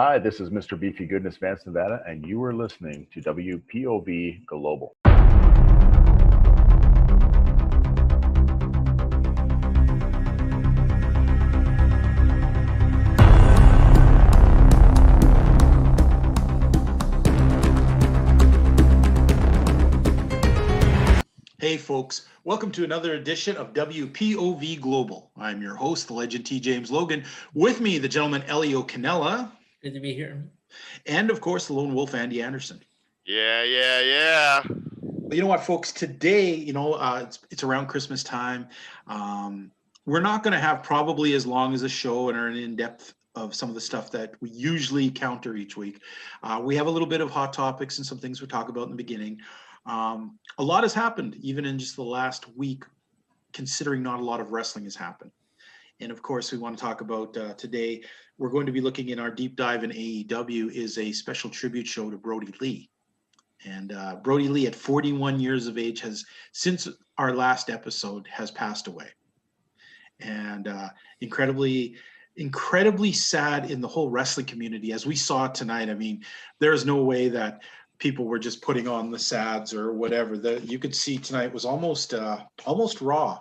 Hi, this is Mr. Beefy Goodness Vance, Nevada, and you are listening to WPOV Global. Hey folks, welcome to another edition of WPOV Global. I'm your host, the legend T. James Logan. With me, the gentleman Elio Canella. Good to be here. And of course, the lone wolf, Andy Anderson. Yeah. But you know what, folks, today, it's around Christmas time. We're not going to have probably as long as a show and are in depth of some of the stuff that we usually counter each week. We have a little bit of hot topics and some things we talk about in the beginning. A lot has happened even in just the last week, considering not a lot of wrestling has happened. And of course, we want to talk about today. We're going to be looking in our deep dive in AEW is a special tribute show to Brody Lee. And Brody Lee at 41 years of age has, since our last episode, has passed away. And incredibly sad in the whole wrestling community. As we saw tonight, I mean, there's no way that people were just putting on the sads or whatever. You could see tonight was almost raw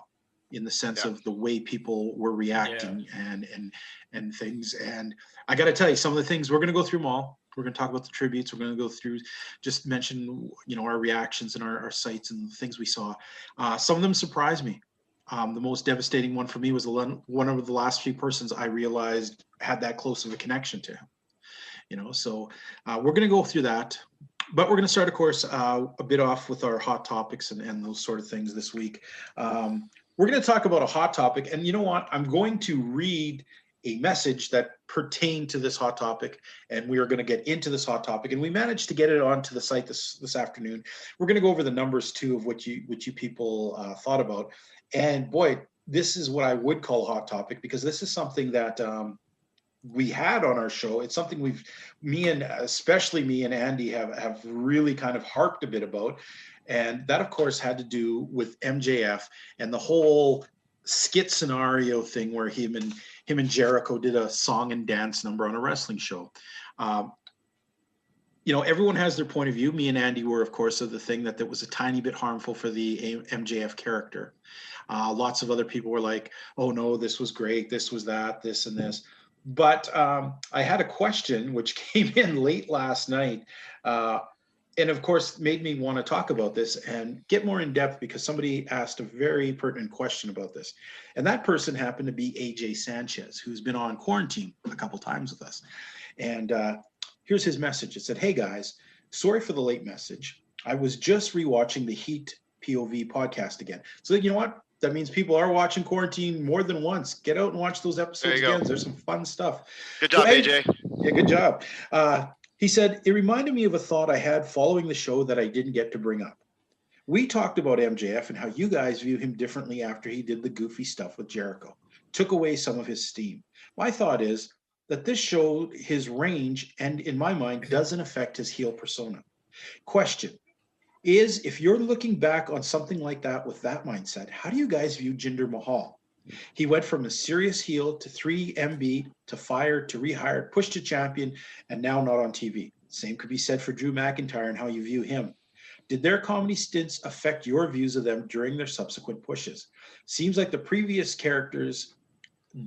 in the sense of the way people were reacting and things. And I got to tell you, some of the things, we're going to go through them all. We're going to talk about the tributes. We're going to go through, just mention, our reactions and our sites and the things we saw. Some of them surprised me. The most devastating one for me was one of the last few persons I realized had that close of a connection to him. So we're going to go through that. But we're going to start, of course, a bit off with our hot topics and those sort of things this week. We're going to talk about a hot topic. And you know what? I'm going to read a message that pertained to this hot topic. And we are going to get into this hot topic. And we managed to get it onto the site this afternoon. We're going to go over the numbers, too, of what you people thought about. And, boy, this is what I would call a hot topic, because this is something that we had on our show. It's something especially me and Andy have really kind of harped a bit about. And that, of course, had to do with MJF and the whole skit scenario thing where him and Jericho did a song and dance number on a wrestling show. Everyone has their point of view. Me and Andy were, of course, of the thing that was a tiny bit harmful for the MJF character. Lots of other people were like, oh no, this was great. This was that, this and this. But I had a question which came in late last night and, of course, made me want to talk about this and get more in depth, because somebody asked a very pertinent question about this. And that person happened to be AJ Sanchez, who's been on Quarantine a couple times with us. And here's his message. It said, hey, guys, sorry for the late message. I was just rewatching the Heat POV podcast again. So you know what? That means people are watching Quarantine more than once. Get out and watch those episodes again. There's some fun stuff. Good job, AJ. Yeah, good job. He said, it reminded me of a thought I had following the show that I didn't get to bring up. We talked about MJF and how you guys view him differently after he did the goofy stuff with Jericho, took away some of his steam. My thought is that this showed his range and, in my mind, doesn't affect his heel persona. Question is, if you're looking back on something like that with that mindset, how do you guys view Jinder Mahal? He went from a serious heel to 3MB to fired to rehired, pushed to champion, and now not on TV. Same could be said for Drew McIntyre and how you view him. Did their comedy stints affect your views of them during their subsequent pushes? Seems like the previous characters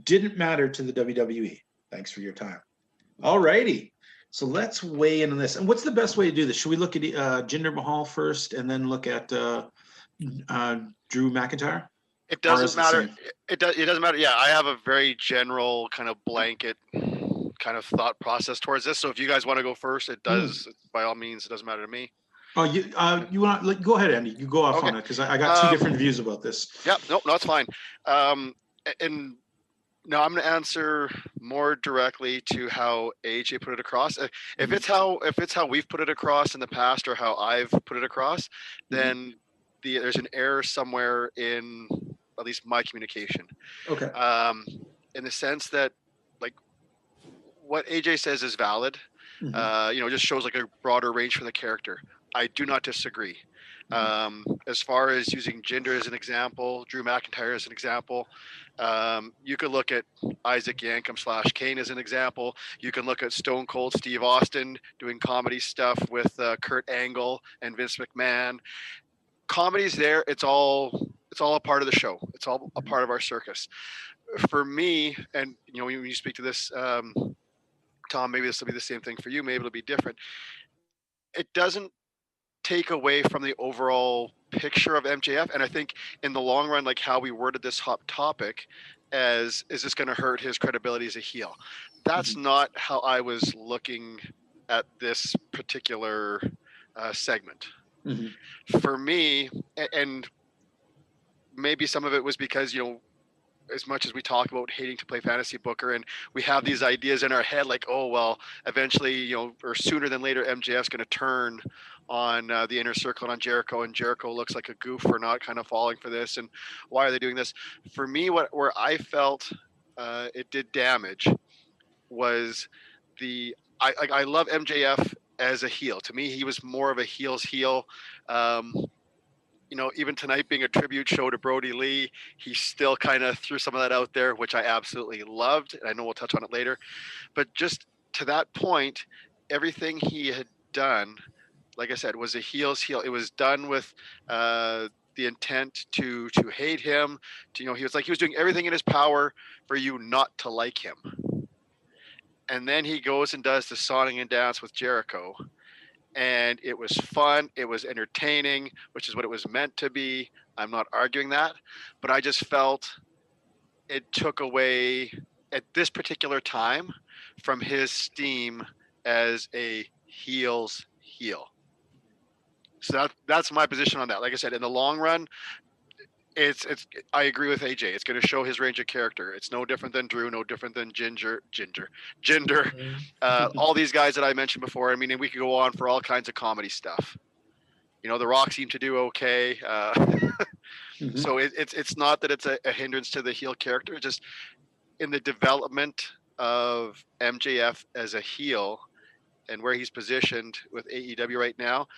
didn't matter to the WWE. Thanks for your time. All righty. So let's weigh in on this. And what's the best way to do this? Should we look at Jinder Mahal first and then look at Drew McIntyre? It doesn't matter. It doesn't matter. Yeah, I have a very general kind of blanket kind of thought process towards this. So if you guys want to go first, it does. By all means, it doesn't matter to me. Oh, you want to go ahead, Andy? You go off on it, because I got two different views about this. Yeah, no, it's fine. And now I'm going to answer more directly to how AJ put it across. If it's how we've put it across in the past, or how I've put it across, then there's an error somewhere in at least my communication. Okay. In the sense that, like, what AJ says is valid. Just shows like a broader range for the character. I do not disagree. As far as using Jinder as an example, Drew McIntyre as an example, you could look at Isaac Yankem / Kane as an example. You can look at Stone Cold Steve Austin doing comedy stuff with Kurt Angle and Vince McMahon. Comedy's there. It's all a part of the show. It's all a part of our circus. For me, and when you speak to this, Tom, maybe this will be the same thing for you. Maybe it'll be different. It doesn't take away from the overall picture of MJF. And I think in the long run, like how we worded this hot topic as, is this going to hurt his credibility as a heel? That's not how I was looking at this particular segment. For me, and maybe some of it was because, as much as we talk about hating to play fantasy booker and we have these ideas in our head, like, oh, well, eventually, or sooner than later, MJF's going to turn on the inner circle and on Jericho, and Jericho looks like a goof for not kind of falling for this. And why are they doing this? For me, where I felt it did damage was I love MJF as a heel. To me, he was more of a heel's heel. Even tonight being a tribute show to Brody Lee, he still kind of threw some of that out there, which I absolutely loved. And I know we'll touch on it later. But just to that point, everything he had done, like I said, was a heel's heel. It was done with the intent to hate him. He was doing everything in his power for you not to like him. And then he goes and does the Sonic and Dance with Jericho. And it was fun. It was entertaining, which is what it was meant to be. I'm not arguing that, but I just felt it took away at this particular time from his steam as a heel's heel. So that's my position on that. Like I said, in the long run, I agree with AJ. It's going to show his range of character. It's no different than Drew, no different than Jinder, all these guys that I mentioned before. I mean, and we could go on for all kinds of comedy stuff. The Rock seemed to do okay. So it's not that it's a hindrance to the heel character. Just in the development of MJF as a heel and where he's positioned with AEW right now,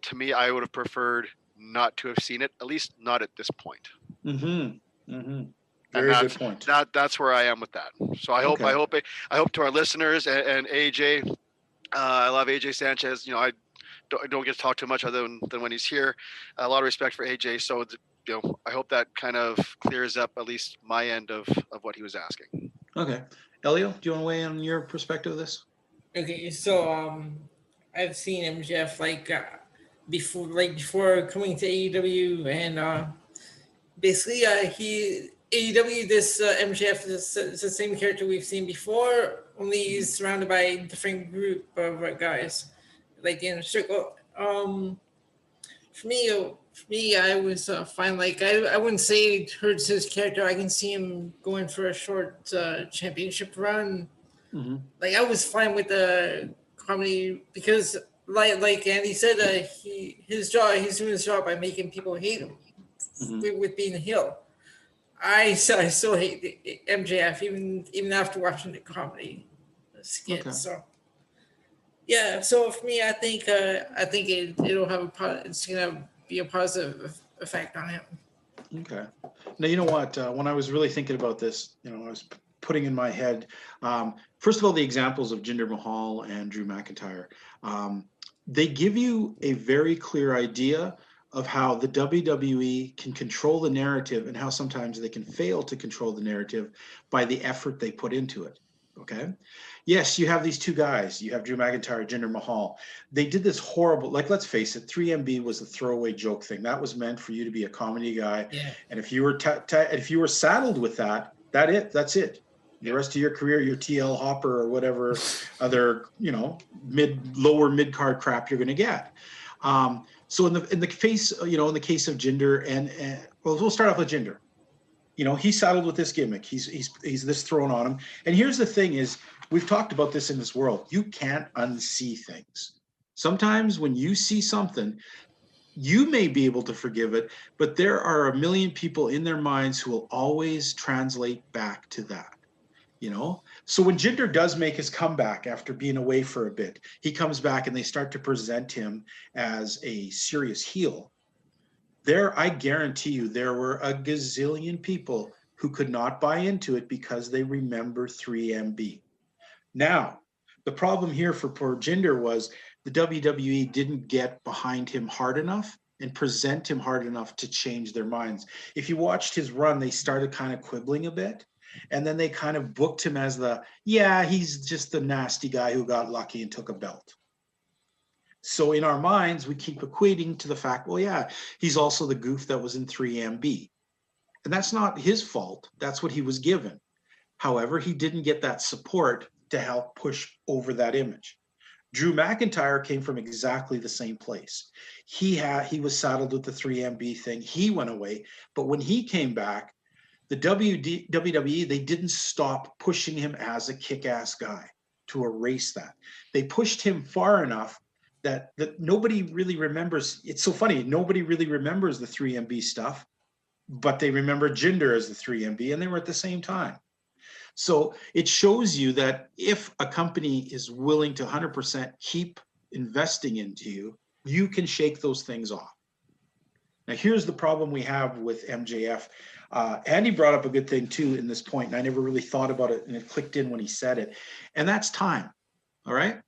to me, I would have preferred not to have seen it, at least not at this point. Very good point. That's where I am with that. So I hope to our listeners and AJ, I love AJ Sanchez. I don't get to talk too much other than when he's here. A lot of respect for AJ. So I hope that kind of clears up at least my end of what he was asking. Okay, Elio, do you want to weigh in on your perspective of this? Okay, so I've seen MJF before coming to AEW, and basically AEW, this MJF is the same character we've seen before, only he's surrounded by a different group of guys, like the inner circle. For me, I was fine. Like I wouldn't say it hurts his character. I can see him going for a short championship run. Like I was fine with the comedy because. Like Andy said, he's doing his job by making people hate him with being a heel. I still hate MJF even after watching the comedy skit. Okay. So yeah, so for me, I think it'll have it's gonna be a positive effect on him. Okay. Now you know what? When I was really thinking about this, I was putting in my head, first of all, the examples of Jinder Mahal and Drew McIntyre. They give you a very clear idea of how the WWE can control the narrative and how sometimes they can fail to control the narrative by the effort they put into it. Okay. Yes, you have these two guys. You have Drew McIntyre, Jinder Mahal. They did this horrible, let's face it, 3MB was a throwaway joke thing. That was meant for you to be a comedy guy. Yeah. And if you were saddled with that's it. The rest of your career, your TL Hopper or whatever other, lower mid-card crap you're going to get. So in the case of Jinder and we'll start off with Jinder. He's saddled with this gimmick. He's this thrown on him. And here's the thing is, we've talked about this in this world. You can't unsee things. Sometimes when you see something, you may be able to forgive it, but there are a million people in their minds who will always translate back to that. So when Jinder does make his comeback after being away for a bit, he comes back and they start to present him as a serious heel. There, I guarantee you, there were a gazillion people who could not buy into it because they remember 3MB. Now, the problem here for poor Jinder was the WWE didn't get behind him hard enough and present him hard enough to change their minds. If you watched his run, they started kind of quibbling a bit. And then they kind of booked him as he's just the nasty guy who got lucky and took a belt. So in our minds, we keep equating to the fact, well, yeah, he's also the goof that was in 3MB. And that's not his fault. That's what he was given. However, he didn't get that support to help push over that image. Drew McIntyre came from exactly the same place. He was saddled with the 3MB thing. He went away. But when he came back, the WWE, they didn't stop pushing him as a kick-ass guy to erase that. They pushed him far enough that nobody really remembers. It's so funny. Nobody really remembers the 3MB stuff, but they remember Jinder as the 3MB, and they were at the same time. So it shows you that if a company is willing to 100% keep investing into you, you can shake those things off. Now, here's the problem we have with MJF. Andy brought up a good thing too in this point, and I never really thought about it, and it clicked in when he said it, and that's time. All right.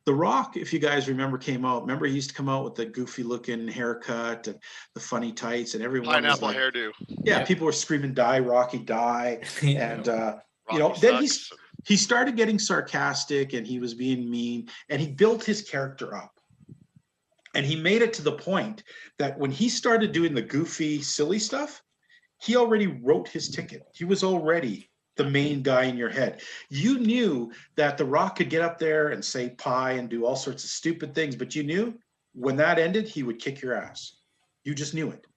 The Rock, if you guys remember, came out. Remember, he used to come out with the goofy looking haircut and the funny tights, and everyone Pineapple was like, hairdo. yeah, Yep. people were screaming, "Die, Rocky, die!" And Rocky then sucks. he started getting sarcastic, and he was being mean, and he built his character up. And he made it to the point that when he started doing the goofy, silly stuff, he already wrote his ticket. He was already the main guy in your head. You knew that The Rock could get up there and say pie and do all sorts of stupid things, but you knew when that ended, he would kick your ass. You just knew it,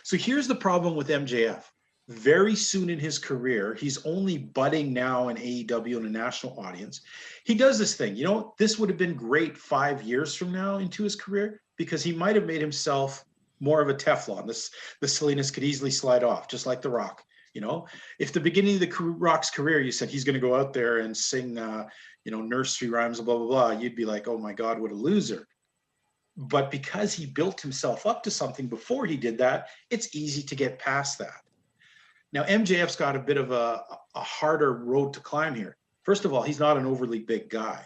So here's the problem with MJF. Very soon in his career, he's only budding now in AEW and a national audience. He does this thing, this would have been great 5 years from now into his career, because he might have made himself more of a Teflon. The silliness could easily slide off, just like The Rock. If the beginning of the Rock's career, you said he's going to go out there and sing, nursery rhymes, blah, blah, blah, you'd be like, oh my God, what a loser. But because he built himself up to something before he did that, it's easy to get past that. Now, MJF's got a bit of a harder road to climb here. First of all, he's not an overly big guy.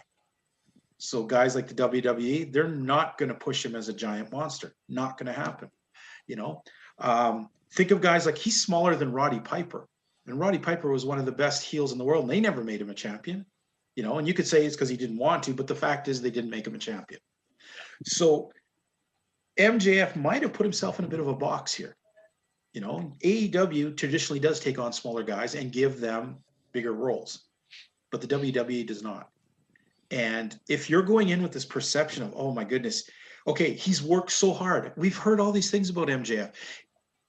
So guys like the WWE, they're not going to push him as a giant monster. Not going to happen. Think of guys like, he's smaller than Roddy Piper. And Roddy Piper was one of the best heels in the world, and they never made him a champion. And you could say it's because he didn't want to, but the fact is they didn't make him a champion. So MJF might have put himself in a bit of a box here. AEW traditionally does take on smaller guys and give them bigger roles, but the WWE does not. And if you're going in with this perception of, oh my goodness, okay, he's worked so hard. We've heard all these things about MJF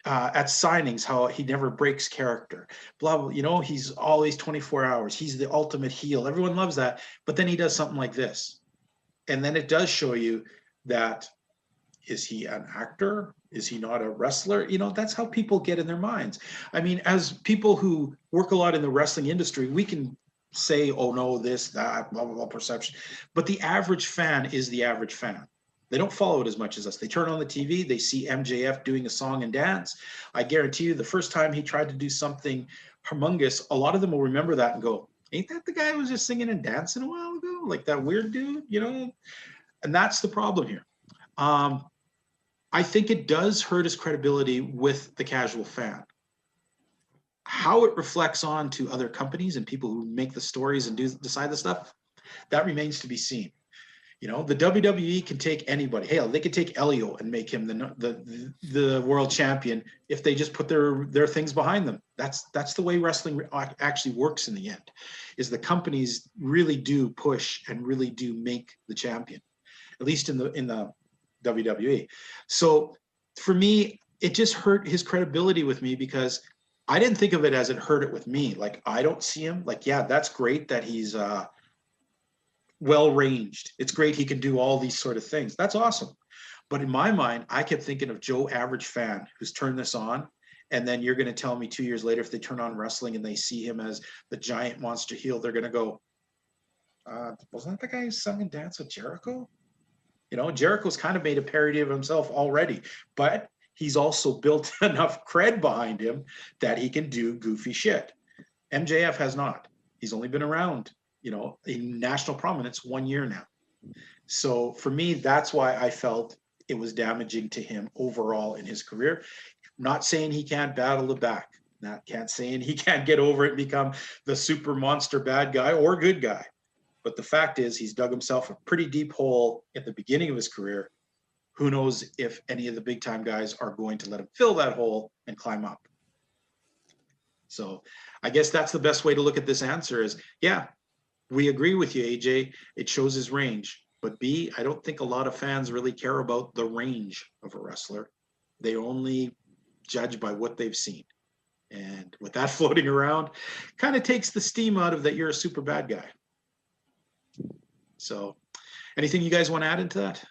at signings, how he never breaks character, blah, blah, he's always 24 hours. He's the ultimate heel. Everyone loves that. But then he does something like this. And then it does show you that, is he an actor? Is he not a wrestler? That's how people get in their minds. I mean, as people who work a lot in the wrestling industry, we can say, oh no, this, that, blah, blah, blah, perception. But the average fan is the average fan. They don't follow it as much as us. They turn on the TV, they see MJF doing a song and dance. I guarantee you the first time he tried to do something humongous, a lot of them will remember that and go, ain't that the guy who was just singing and dancing a while ago? Like that weird dude, And that's the problem here. I think it does hurt his credibility with the casual fan. How it reflects on to other companies and people who make the stories and decide the stuff, that remains to be seen. The WWE can take anybody. Hell, they could take Elio and make him the world champion if they just put their things behind them. That's the way wrestling actually works in the end, is the companies really do push and really do make the champion, at least in the WWE. So for me, it just hurt his credibility with me, because I didn't think of it as it hurt it with me. Like, I don't see him like, yeah, that's great that he's well-ranged. It's great he can do all these sort of things. That's awesome. But in my mind, I kept thinking of Joe Average Fan, who's turned this on, And then you're going to tell me 2 years later, if they turn on wrestling and they see him as the giant monster heel, they're going to go, wasn't that the guy who sung and danced with Jericho? You know, Jericho's kind of made a parody of himself already, but he's also built enough cred behind him that he can do goofy shit. MJF has not. He's only been around, you know, in national prominence 1 year now. So for me, that's why I felt it was damaging to him overall in his career. Not saying he can't battle it back. Not can't saying he can't get over it and become the super monster bad guy or good guy. But the fact is, he's dug himself a pretty deep hole at the beginning of his career. Who knows if any of the big time guys are going to let him fill that hole and climb up. So I guess that's the best way to look at this answer is, yeah, we agree with you, AJ. It shows his range. But B, I don't think a lot of fans really care about the range of a wrestler. They only judge by what they've seen. And with that floating around, kind of takes the steam out of that you're a super bad guy. So anything you guys want to add into that?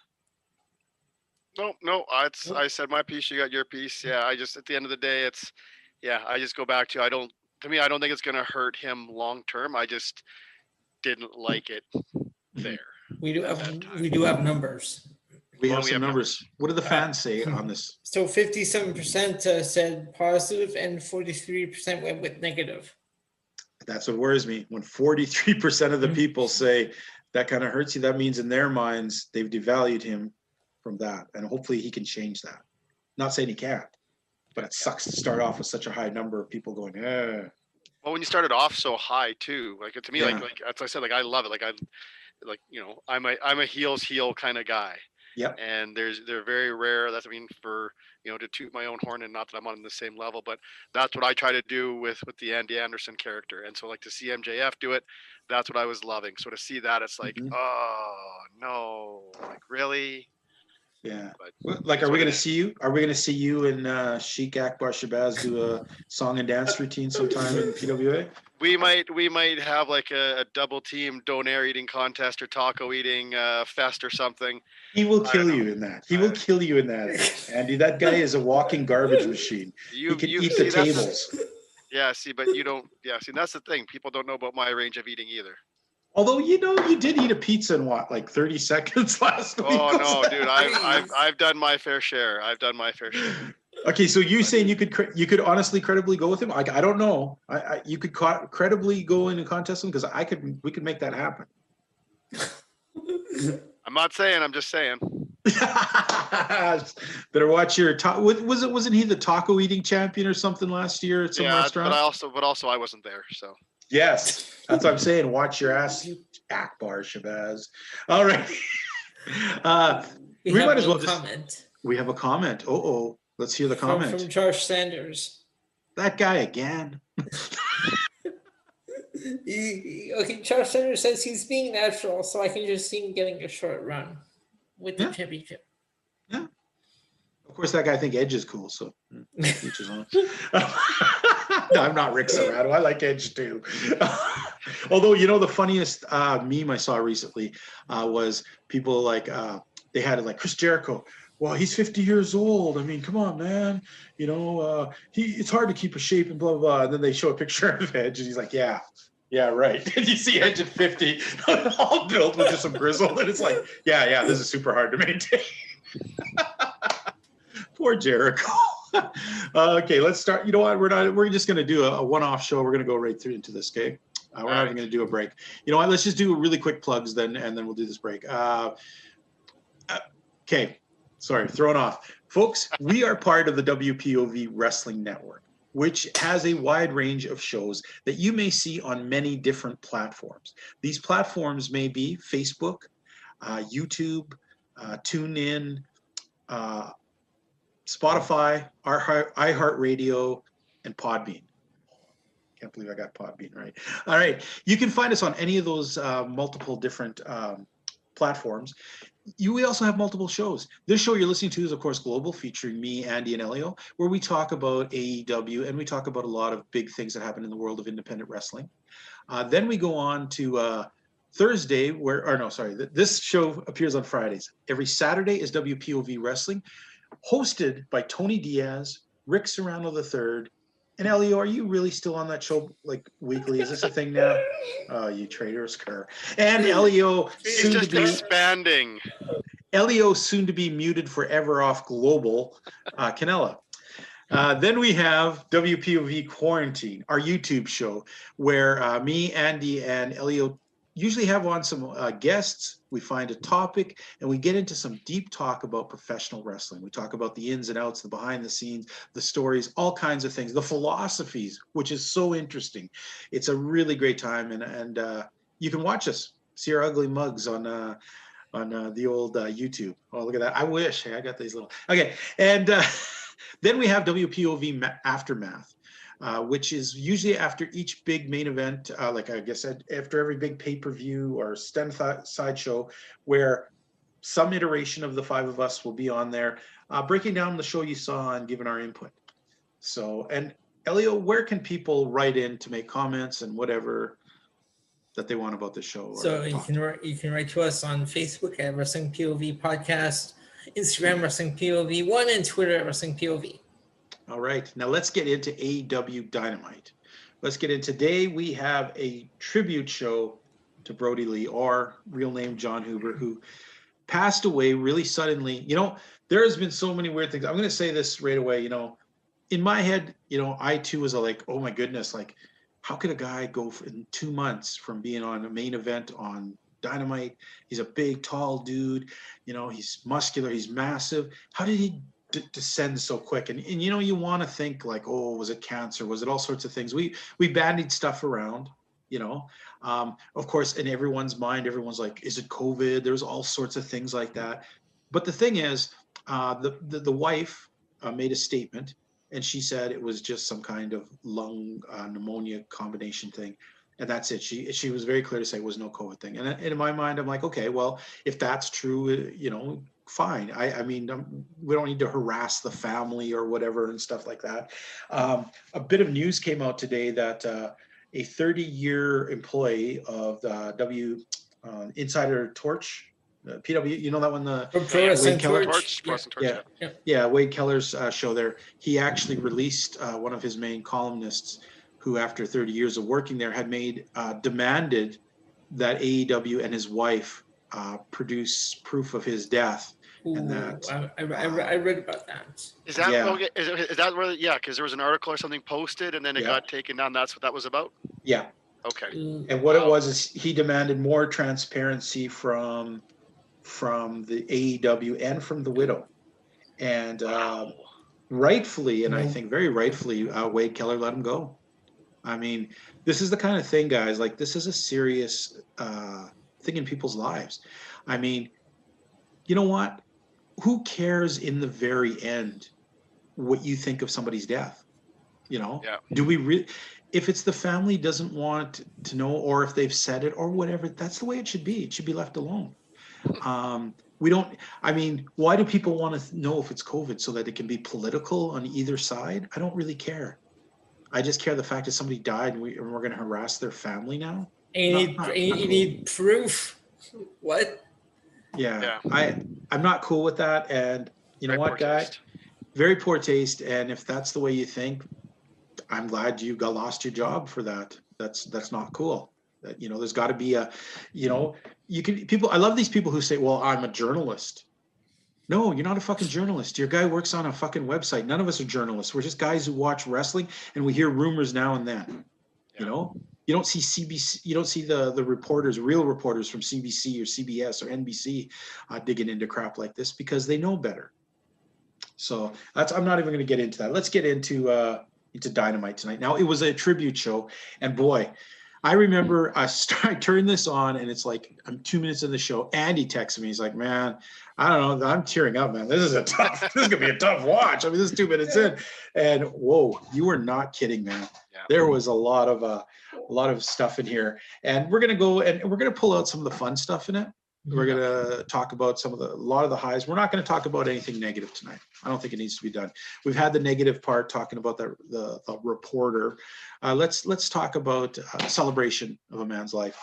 No, I said my piece, you got your piece. Yeah, I just, at the end of the day, I just go back to, I don't think it's going to hurt him long term. I just didn't like it there. We do have numbers. We have some numbers. What do the fans say on this? So 57% said positive and 43% went with negative. That's what worries me. When 43% of the people say that kind of hurts you, that means in their minds, they've devalued him from that. And hopefully he can change that. Not saying he can't, but it sucks to start off with such a high number of people going, eh. Well, when you started off so high too, like to me, like as I said, like I love it. Like you know, I'm a heels heel kind of guy. Yep. And they're very rare. That's, I mean, for, you know, to toot my own horn, and not that I'm on the same level, but that's what I try to do with the Andy Anderson character. And so like to see MJF do it, that's what I was loving. So to see that, it's like, oh no, like really? Yeah. But like, are we going to see you? Are we going to see you and Sheik Akbar Shabazz do a song and dance routine sometime in PWA? We might have like a double team donair eating contest or taco eating fest or something. He will kill you in that. He will kill you in that, Andy. That guy is a walking garbage machine. He can eat the tables. Yeah, see, but you don't. Yeah, see, that's the thing. People don't know about my range of eating either. Although, you know, you did eat a pizza in what, like 30 seconds last week? Oh no, dude! I've done my fair share. Okay, so you saying you could honestly credibly go with him? I don't know. You could credibly go in and contest him, because we could make that happen. I'm not saying. I'm just saying. Better watch your wasn't he the taco eating champion or something last year at some restaurant? But also I wasn't there, so. Yes, that's what I'm saying. Watch your ass, Akbar Shabazz. All right. We might as well comment. We have a comment. Oh, let's hear the comment. From Josh Sanders. That guy again. Okay, Josh Sanders says he's being natural, so I can just see him getting a short run with the championship. Yeah. Of course, that guy think Edge is cool, so each his own. No, I'm not Rick Serrato. I like Edge too. Although, you know, the funniest meme I saw recently was people like, they had it like, Chris Jericho, well, he's 50 years old. I mean, come on, man. You know, it's hard to keep a shape and blah, blah, blah. And then they show a picture of Edge and he's like, yeah, right. And you see Edge at 50, all built with just some grizzle. And it's like, yeah, this is super hard to maintain. Poor Jericho. Okay, let's start. You know what? We're just going to do a one-off show. We're going to go right through into this, okay? We're not even going to do a break. You know what? Let's just do really quick plugs then, and then we'll do this break. Okay. Sorry, thrown off. Folks, we are part of the WPOV Wrestling Network, which has a wide range of shows that you may see on many different platforms. These platforms may be Facebook, YouTube, TuneIn, Spotify, iHeartRadio, and Podbean. Can't believe I got Podbean right. All right. You can find us on any of those multiple different platforms. We also have multiple shows. This show you're listening to is, of course, Global, featuring me, Andy, and Elio, where we talk about AEW, and we talk about a lot of big things that happen in the world of independent wrestling. Then we go on to Thursday, this show appears on Fridays. Every Saturday is WPOV Wrestling, hosted by Tony Diaz, Rick Serrano III. And Elio, are you really still on that show like weekly? Is this a thing now? Oh, you traitorous cur. And Elio, He's just expanding. Elio, soon to be muted forever off Global, Canella. Then we have WPOV Quarantine, our YouTube show, where me, Andy, and Elio usually have on some guests. We find a topic and we get into some deep talk about professional wrestling. We talk about the ins and outs, the behind the scenes, the stories, all kinds of things, the philosophies, which is so interesting. It's a really great time, and you can watch us, see our ugly mugs on the old YouTube. Oh, look at that! I wish I got these little. Okay, and then we have WPOV Aftermath. Which is usually after each big main event, like I guess after every big pay-per-view or side show, where some iteration of the five of us will be on there, breaking down the show you saw and giving our input. So, and Elio, where can people write in to make comments and whatever that they want about the show? So you can write to us on Facebook at Wrestling POV Podcast, Instagram Wrestling POV 1, and Twitter at Wrestling POV. All right, now let's get into AEW Dynamite. Let's get in. Today we have a tribute show to Brody Lee, or real name Jon Huber, who passed away really suddenly. You know, there has been so many weird things. I'm going to say this right away. You know, in my head, you know, I too was like, oh my goodness, like how could a guy go in 2 months from being on a main event on Dynamite? He's a big, tall dude. You know, he's muscular, he's massive. How did he descend so quick? And you know, you want to think like, oh, was it cancer? Was it all sorts of things? We bandied stuff around, you know. Of course, in everyone's mind, everyone's like, is it COVID? There's all sorts of things like that. But the thing is, the wife made a statement, and she said it was just some kind of lung pneumonia combination thing. And that's it. She was very clear to say it was no COVID thing. And in my mind, I'm like, okay, well, if that's true, you know, fine. I mean, we don't need to harass the family or whatever and stuff like that. A bit of news came out today that a 30-year employee of the Insider Torch, PW, you know that one, Wade Keller? Yeah, Wade Keller's show there. He actually released one of his main columnists who, after 30 years of working there, had demanded that AEW and his wife produce proof of his death. Ooh, and that I read about that. Is that okay? Is that where? Yeah, because there was an article or something posted, and then it got taken down. That's what that was about. Yeah. Okay. And what it was is he demanded more transparency from the AEW and from the widow, and rightfully, and I think very rightfully, Wade Keller let him go. I mean, this is the kind of thing, guys. Like, this is a serious thing in people's lives. I mean, you know what? Who cares in the very end what you think of somebody's death? You know, do we really? If it's the family doesn't want to know, or if they've said it or whatever, that's the way it should be. It should be left alone. We don't. I mean, why do people want to know if it's COVID so that it can be political on either side? I don't really care. I just care the fact that somebody died and we're going to harass their family now. And you need proof. What? Yeah. I'm not cool with that. And you know what, guy? Very poor taste. And if that's the way you think, I'm glad you lost your job for that. That's not cool. That, you know, there's got to be a, you know, I love these people who say, well, I'm a journalist. No, you're not a fucking journalist. Your guy works on a fucking website. None of us are journalists. We're just guys who watch wrestling and we hear rumors now and then. You know, you don't see CBC, you don't see the reporters, real reporters from CBC or CBS or NBC digging into crap like this because they know better. So I'm not even going to get into that. Let's get into Dynamite tonight. Now, it was a tribute show, and boy, I remember I turned this on, and it's like I'm 2 minutes in the show. Andy texted me. He's like, "Man, I don't know. I'm tearing up, man. This is gonna be a tough watch. I mean, this is 2 minutes in, and whoa, you were not kidding, man. Yeah. There was a lot of stuff in here, and we're gonna pull out some of the fun stuff in it. We're gonna talk about a lot of the highs. We're not gonna talk about anything negative tonight. I don't think it needs to be done. We've had the negative part talking about the reporter. Let's talk about celebration of a man's life.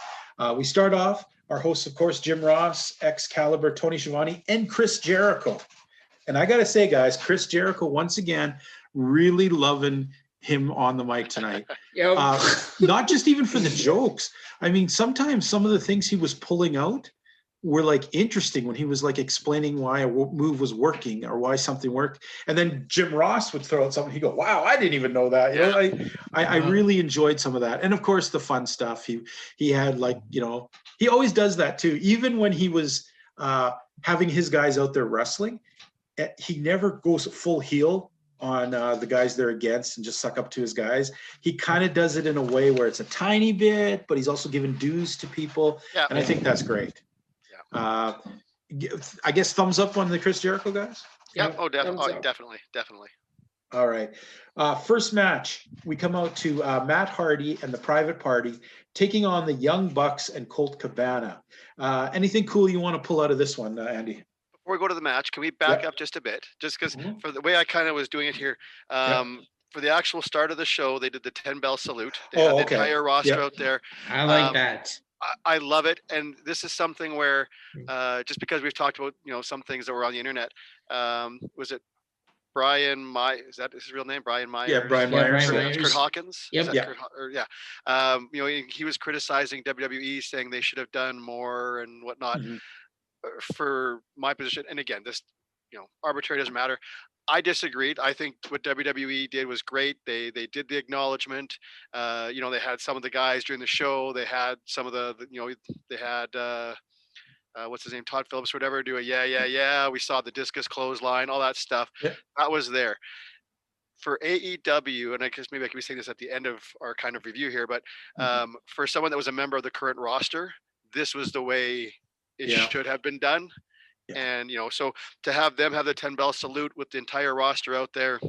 We start off, our hosts, of course, Jim Ross, Excalibur, Tony Schiavone, and Chris Jericho. And I got to say, guys, Chris Jericho, once again, really loving him on the mic tonight. Yep. Not just even for the jokes. I mean, sometimes some of the things he was pulling out were like interesting when he was like explaining why a move was working or why something worked. And then Jim Ross would throw out something. He'd go, wow, I didn't even know that. You know, I really enjoyed some of that. And of course the fun stuff. He had like, you know, he always does that too. Even when he was having his guys out there wrestling, he never goes full heel on the guys they're against and just suck up to his guys. He kind of does it in a way where it's a tiny bit, but he's also giving dues to people. Yeah. And I think that's great. I guess thumbs up on the Chris Jericho guys. Yeah. Oh, definitely. All right. First match, we come out to Matt Hardy and the Private Party taking on the Young Bucks and Colt Cabana. Anything cool you want to pull out of this one, Andy? Before we go to the match, can we back up just a bit? Just because for the way I kind of was doing it here, for the actual start of the show, they did the 10 bell salute. They had the entire roster out there. I like that. I love it, and this is something where just because we've talked about some things that were on the internet, was it Brian Myers? Is that his real name? Brian Myers? Yeah, Brian Myers. Kurt Hawkins? Yep. He was criticizing WWE, saying they should have done more and whatnot. For my position, and again, this arbitrary doesn't matter. I disagreed. I think what WWE did was great. They did the acknowledgement. They had some of the guys during the show. They had some of they had what's his name, Todd Phillips, or whatever, do a yeah. We saw the discus clothesline, all that stuff. Yeah. That was there. For AEW, and I guess maybe I could be saying this at the end of our kind of review here, but for someone that was a member of the current roster, this was the way it should have been done. And so to have them have the 10 bell salute with the entire roster out there,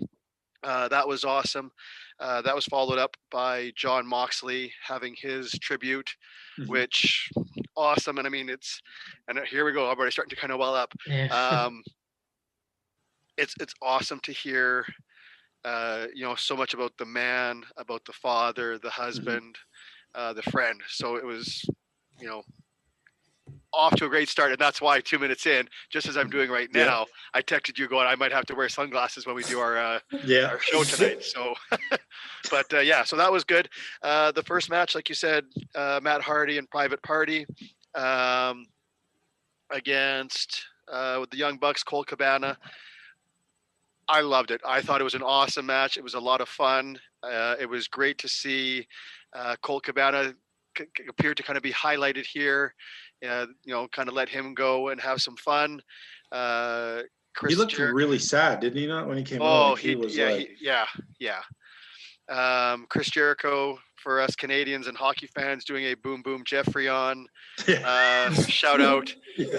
that was awesome. That was followed up by Jon Moxley having his tribute, which awesome. And I mean, and here we go. I'm already starting to kind of well up. It's awesome to hear, so much about the man, about the father, the husband, the friend. So it was, off to a great start, and that's why 2 minutes in, just as I'm doing right now, I texted you going, I might have to wear sunglasses when we do our show tonight. So, but so that was good. The first match, like you said, Matt Hardy and Private Party against with the Young Bucks, Colt Cabana. I loved it. I thought it was an awesome match. It was a lot of fun. It was great to see Colt Cabana appeared to kind of be highlighted here. Kind of let him go and have some fun. He looked really sad, didn't he not, when he came out? Oh, he was Chris Jericho, for us Canadians and hockey fans, doing a Boom Boom Jeffrey on shout out.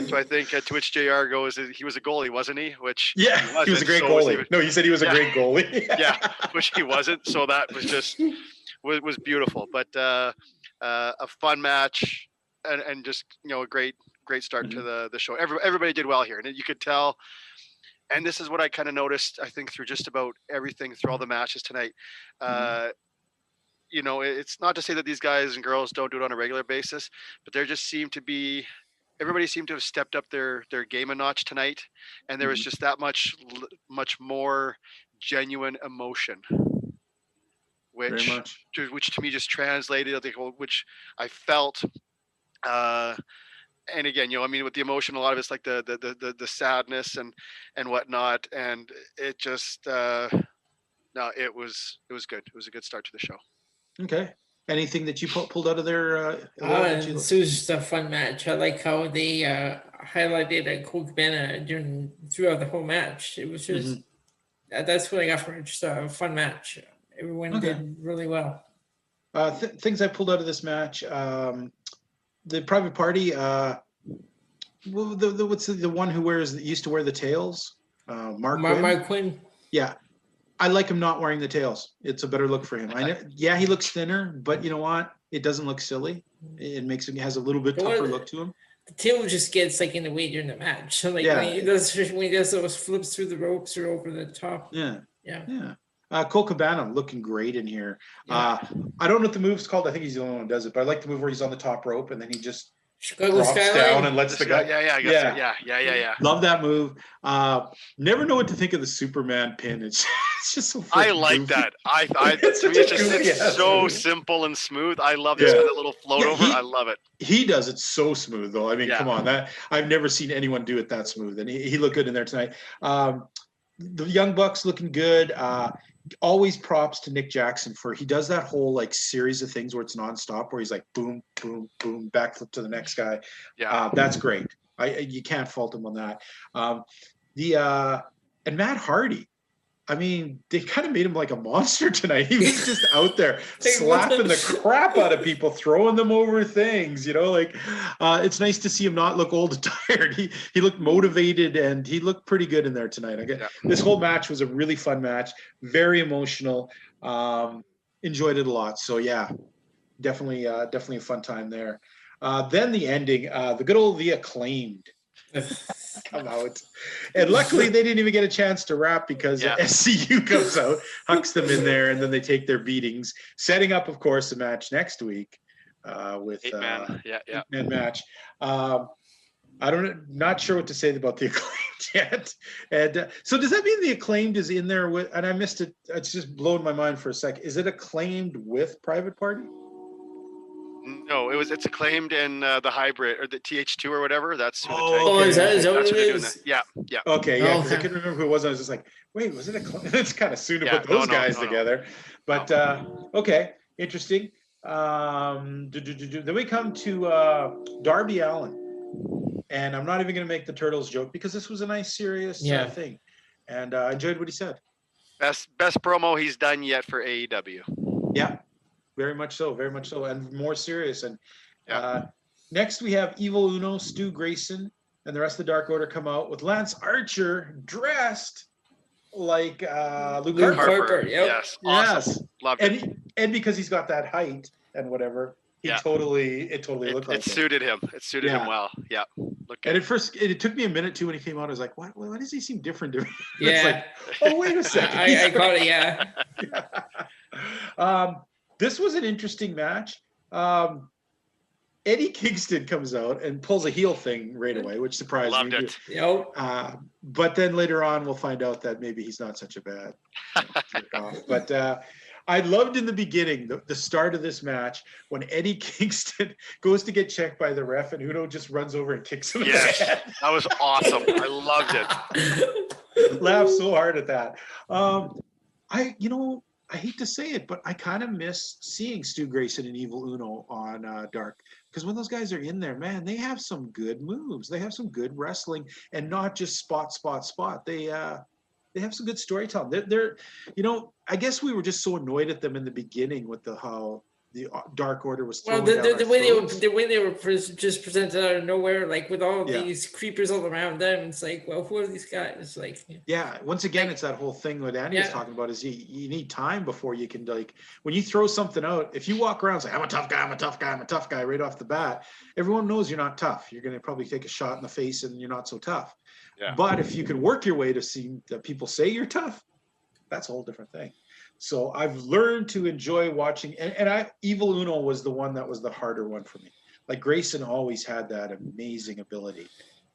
So I think to which JR goes, he was a goalie, wasn't he? Which he was a great goalie. No, he said he was a great goalie. Which he wasn't. So that was just was beautiful. But a fun match. And just a great start to the show. Everybody did well here, and you could tell. And this is what I kind of noticed, I think, through just about everything through all the matches tonight. It's not to say that these guys and girls don't do it on a regular basis, but there just seemed to be everybody seemed to have stepped up their game a notch tonight, and there was just that much more genuine emotion. Which to me just translated, which I felt. And again, with the emotion, a lot of it's like the sadness and whatnot, and it just it was good. It was a good start to the show. Okay. Anything that you pulled out of there? This was just a fun match. I like how they highlighted Colt Cabana throughout the whole match. It was just that's what I got from it. Just a fun match. Everyone did really well. Things I pulled out of this match. The Private Party, what's the one who used to wear the tails? Mark Quinn. Yeah, I like him not wearing the tails. It's a better look for him. He looks thinner, but you know what? It doesn't look silly. It has a little bit tougher look to him. The tail just gets in the way during the match. So when he does those flips through the ropes or over the top. Yeah. Colt Cabana looking great in here. I don't know what the move's called. I think he's the only one who does it, but I like the move where he's on the top rope and then he just Chicago drops Skyline. down and lets the guy. Yeah. Love that move. Never know what to think of the Superman pin. It's just so. I like goofy. that. It's To me, such it's a just goofy ass so move. simple and smooth. I love this Yeah. with a little float over. I love it. He does it so smooth, though. I mean, Yeah. come on, that I've never seen anyone do it that smooth, and he looked good in there tonight. The Young Bucks looking good. Always props to Nick Jackson for he does that whole like series of things where it's nonstop, where he's like boom, boom, boom, backflip to the next guy. Yeah. That's great. You can't fault him on that. And Matt Hardy. I mean, they kind of made him like a monster tonight. He was just out there slapping the crap out of people, throwing them over things, it's nice to see him not look old and tired. He looked motivated and he looked pretty good in there tonight. This whole match was a really fun match, very emotional. Enjoyed it a lot. So yeah, definitely a fun time there. Then the ending, the good old The Acclaimed come out, and luckily they didn't even get a chance to rap because SCU comes out, hucks them in there, and then they take their beatings, setting up, of course, the match next week with 8-man. Man match. Not sure what to say about the Acclaimed yet. And so does that mean the Acclaimed is in there with? And I missed it. It's just blown my mind for a sec. Is it Acclaimed with Private Party? No, it's Acclaimed and the hybrid or the TH2 or whatever. That's who is that what it is? Yeah. Okay, yeah, because I couldn't remember who it was. I was just like, wait, was it Acclaimed? It's kind of soon to put those guys together. But okay, interesting. Then we come to Darby Allin, and I'm not even going to make the Turtles joke because this was a nice, serious thing, and I enjoyed what he said. Best promo he's done yet for AEW. Yeah. Very much so, and more serious. And next we have Evil Uno, Stu Grayson, and the rest of the Dark Order come out with Lance Archer dressed like Luke Harper. Yep. Yes, awesome. Loved it. And because he's got that height and whatever, it totally looked like it suited him. It suited him well. Yeah. And at first, it took me a minute too when he came out. I was like, "What? Why does he seem different to me?" Yeah. It's like, oh, wait a second. I caught it. Yeah. This was an interesting match. Eddie Kingston comes out and pulls a heel thing right away, which surprised me. Loved it. Yep. But then later on, we'll find out that maybe he's not such a bad jerk-off. But I loved in the beginning, the start of this match, when Eddie Kingston goes to get checked by the ref and Uno just runs over and kicks him in the head. That was awesome. I loved it. Laughed so hard at that. I hate to say it, but I kind of miss seeing Stu Grayson and Evil Uno on Dark, because when those guys are in there, man, they have some good moves. They have some good wrestling, and not just spot. They have some good storytelling. They're I guess we were just so annoyed at them in the beginning with how the Dark Order was thrown down the way they were just presented out of nowhere, like with all these creepers all around them. It's like, well, who are these guys? Like, once again, it's that whole thing that Andy was talking about, is you need time before you can, like, when you throw something out, if you walk around and say, I'm a tough guy right off the bat, everyone knows you're not tough. You're going to probably take a shot in the face and you're not so tough. But if you can work your way to see that people say you're tough, that's a whole different thing. So I've learned to enjoy watching, and Evil Uno was the one that was the harder one for me. Like, Grayson always had that amazing ability.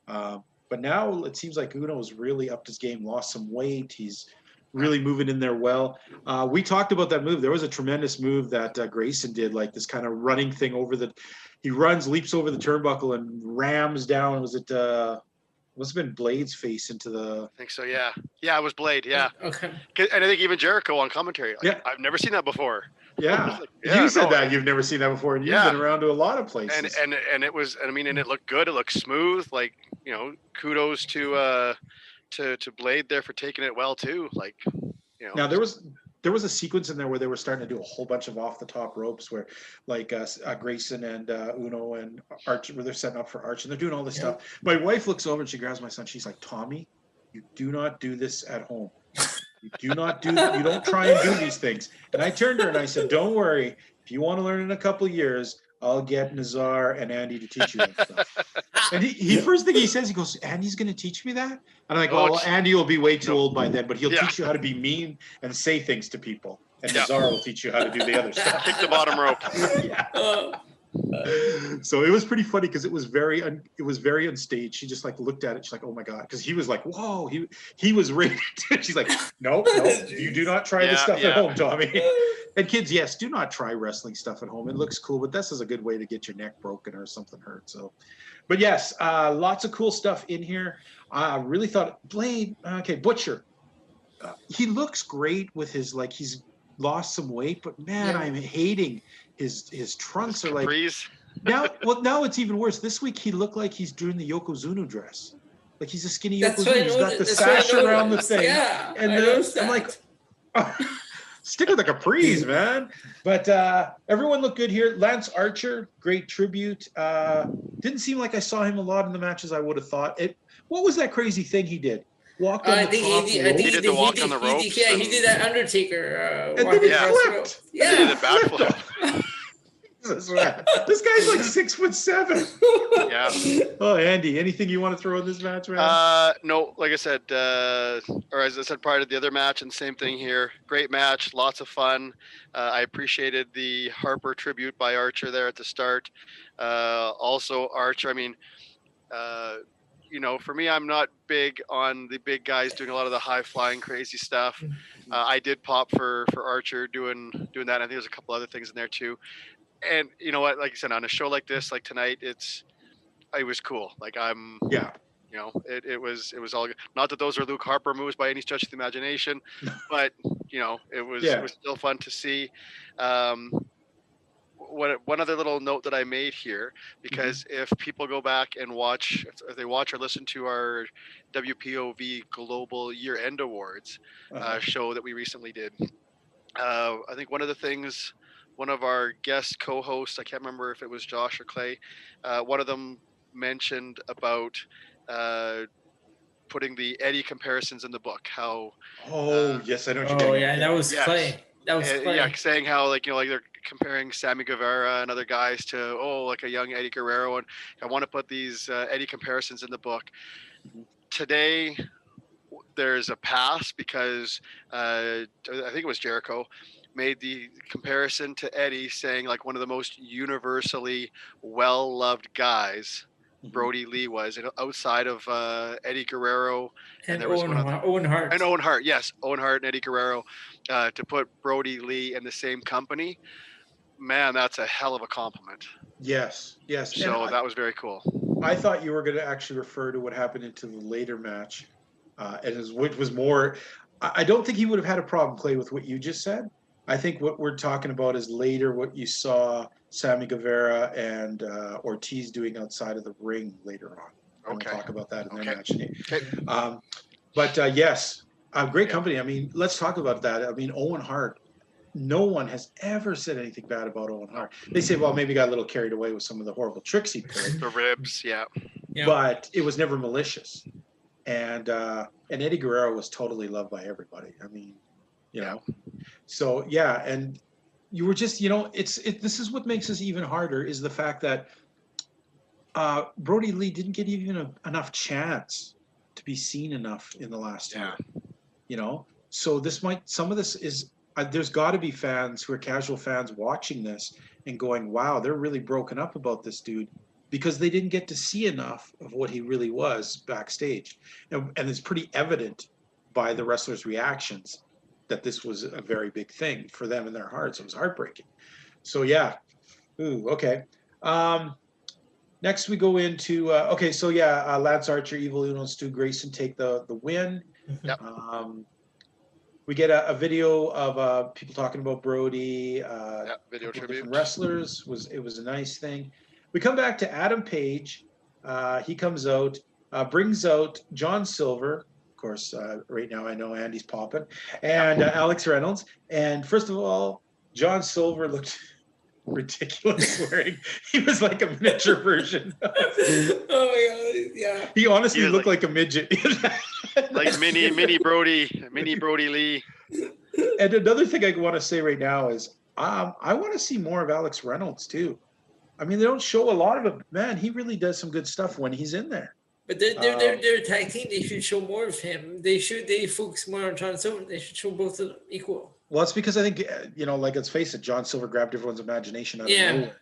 But now it seems like Uno's really upped his game, lost some weight. He's really moving in there well. We talked about that move. There was a tremendous move that Grayson did, like this kind of running thing he leaps over the turnbuckle and rams down. Was it, must have been Blade's face into the... I think so, yeah. Yeah, it was Blade, yeah. Okay. And I think even Jericho on commentary. I've never seen that before. Yeah. You said that you've never seen that before, and you've been around to a lot of places. And it was, and it looked good. It looked smooth. Like, kudos to Blade there for taking it well too. Like, Now there was a sequence in there where they were starting to do a whole bunch of off the top ropes where, like, Grayson and Uno and Arch, where they're setting up for Arch, and they're doing all this stuff. My wife looks over and she grabs my son. She's like, Tommy, you do not do this at home. You don't try and do these things. And I turned to her and I said, don't worry. If you want to learn in a couple of years, I'll get Nazar and Andy to teach you that stuff. And he first thing he says, he goes, Andy's going to teach me that? And I'm like, well, Andy will be way too old by then, but he'll teach you how to be mean and say things to people. And Nazar will teach you how to do the other stuff. Kick the bottom rope. So it was pretty funny because it was very unstaged. She just like looked at it. She's like, "Oh my god," because he was like, "Whoa!" He was ready to. She's like, "Nope, you do not try this stuff at home, Tommy." And kids, yes, do not try wrestling stuff at home. It looks cool, but this is a good way to get your neck broken or something hurt. So, but yes, lots of cool stuff in here. I really thought Blade. Okay, Butcher. He looks great with his he's lost some weight, but man, I'm hating his trunks are like now it's even worse. This week he looked like he's doing the Yokozuna dress. Like he's a skinny Yokozuna. He's got the sash around the thing. Yeah, and I'm like, stick with the capris, man. But everyone looked good here. Lance Archer, great tribute. Didn't seem like I saw him a lot in the matches I would have thought. What was that crazy thing he did? Walked on the top rope. He did the walk on the ropes. Yeah, he did that Undertaker. And then he flipped. Yeah, he did a backflip. This guy's like 6'7". Yeah. Oh, Andy, anything you want to throw in this match, man? No, like I said, or as I said prior to the other match, and same thing here. Great match, lots of fun. I appreciated the Harper tribute by Archer there at the start. Also, Archer, I mean, for me, I'm not big on the big guys doing a lot of the high flying crazy stuff. I did pop for Archer doing that. I think there's a couple other things in there too. And you know what, like I said, on a show like this, like tonight, it was cool. Like it was all good. Not that those are Luke Harper moves by any stretch of the imagination, but it was still fun to see. One other little note that I made here, because if people go back and watch, if they watch or listen to our WPOV Global Year-End Awards show that we recently did, I think one of the things, one of our guest co-hosts, I can't remember if it was Josh or Clay, one of them mentioned about putting the Eddie comparisons in the book. How? Yes, I know. That was Clay. That was Clay. Yeah, saying how like they're comparing Sammy Guevara and other guys to like a young Eddie Guerrero, and I want to put these Eddie comparisons in the book. Today, there's a pass because I think it was Jericho made the comparison to Eddie, saying like one of the most universally well-loved guys Brody Lee was, outside of Eddie Guerrero and there was Owen Hart. And Owen Hart, yes, Owen Hart and Eddie Guerrero, to put Brody Lee in the same company, man, that's a hell of a compliment. Yes. So that was very cool. I thought you were going to actually refer to what happened into the later match, which was more. I don't think he would have had a problem, Clay, with what you just said. I think what we're talking about is later what you saw Sammy Guevara and Ortiz doing outside of the ring later on. Okay. We'll talk about that in their match. Okay. But yes, great company. I mean, let's talk about that. I mean, Owen Hart. No one has ever said anything bad about Owen Hart. They say, well, maybe got a little carried away with some of the horrible tricks he pulled. The ribs, yeah. But it was never malicious. And Eddie Guerrero was totally loved by everybody. I mean, So and you were just, this is what makes this even harder, is the fact that Brody Lee didn't get even enough chance to be seen enough in the last year. So some of this is, there's got to be fans who are casual fans watching this and going, wow, they're really broken up about this dude, because they didn't get to see enough of what he really was backstage. And it's pretty evident by the wrestlers' reactions that this was a very big thing for them in their hearts. It was heartbreaking. So yeah. Ooh, okay. Next we go into Lance Archer, Evil Uno, and Stu Grayson take the win. Yep. We get a video of people talking about Brody. Video tribute. Wrestlers. It was a nice thing. We come back to Adam Page. He comes out, brings out John Silver. Of course, right now I know Andy's popping, and Alex Reynolds. And first of all, John Silver looked ridiculous wearing. He was like a miniature version. Oh my god! Yeah. He honestly looked like a midget. Like mini Brody Lee. And another thing I want to say right now is I want to see more of Alex Reynolds too. I mean, they don't show a lot of him. Man, he really does some good stuff when he's in there. But they're a tag team. They should show more of him. They focus more on John Silver. They should show both of them equal. Well, it's because I think, let's face it, John Silver grabbed everyone's imagination out of nowhere.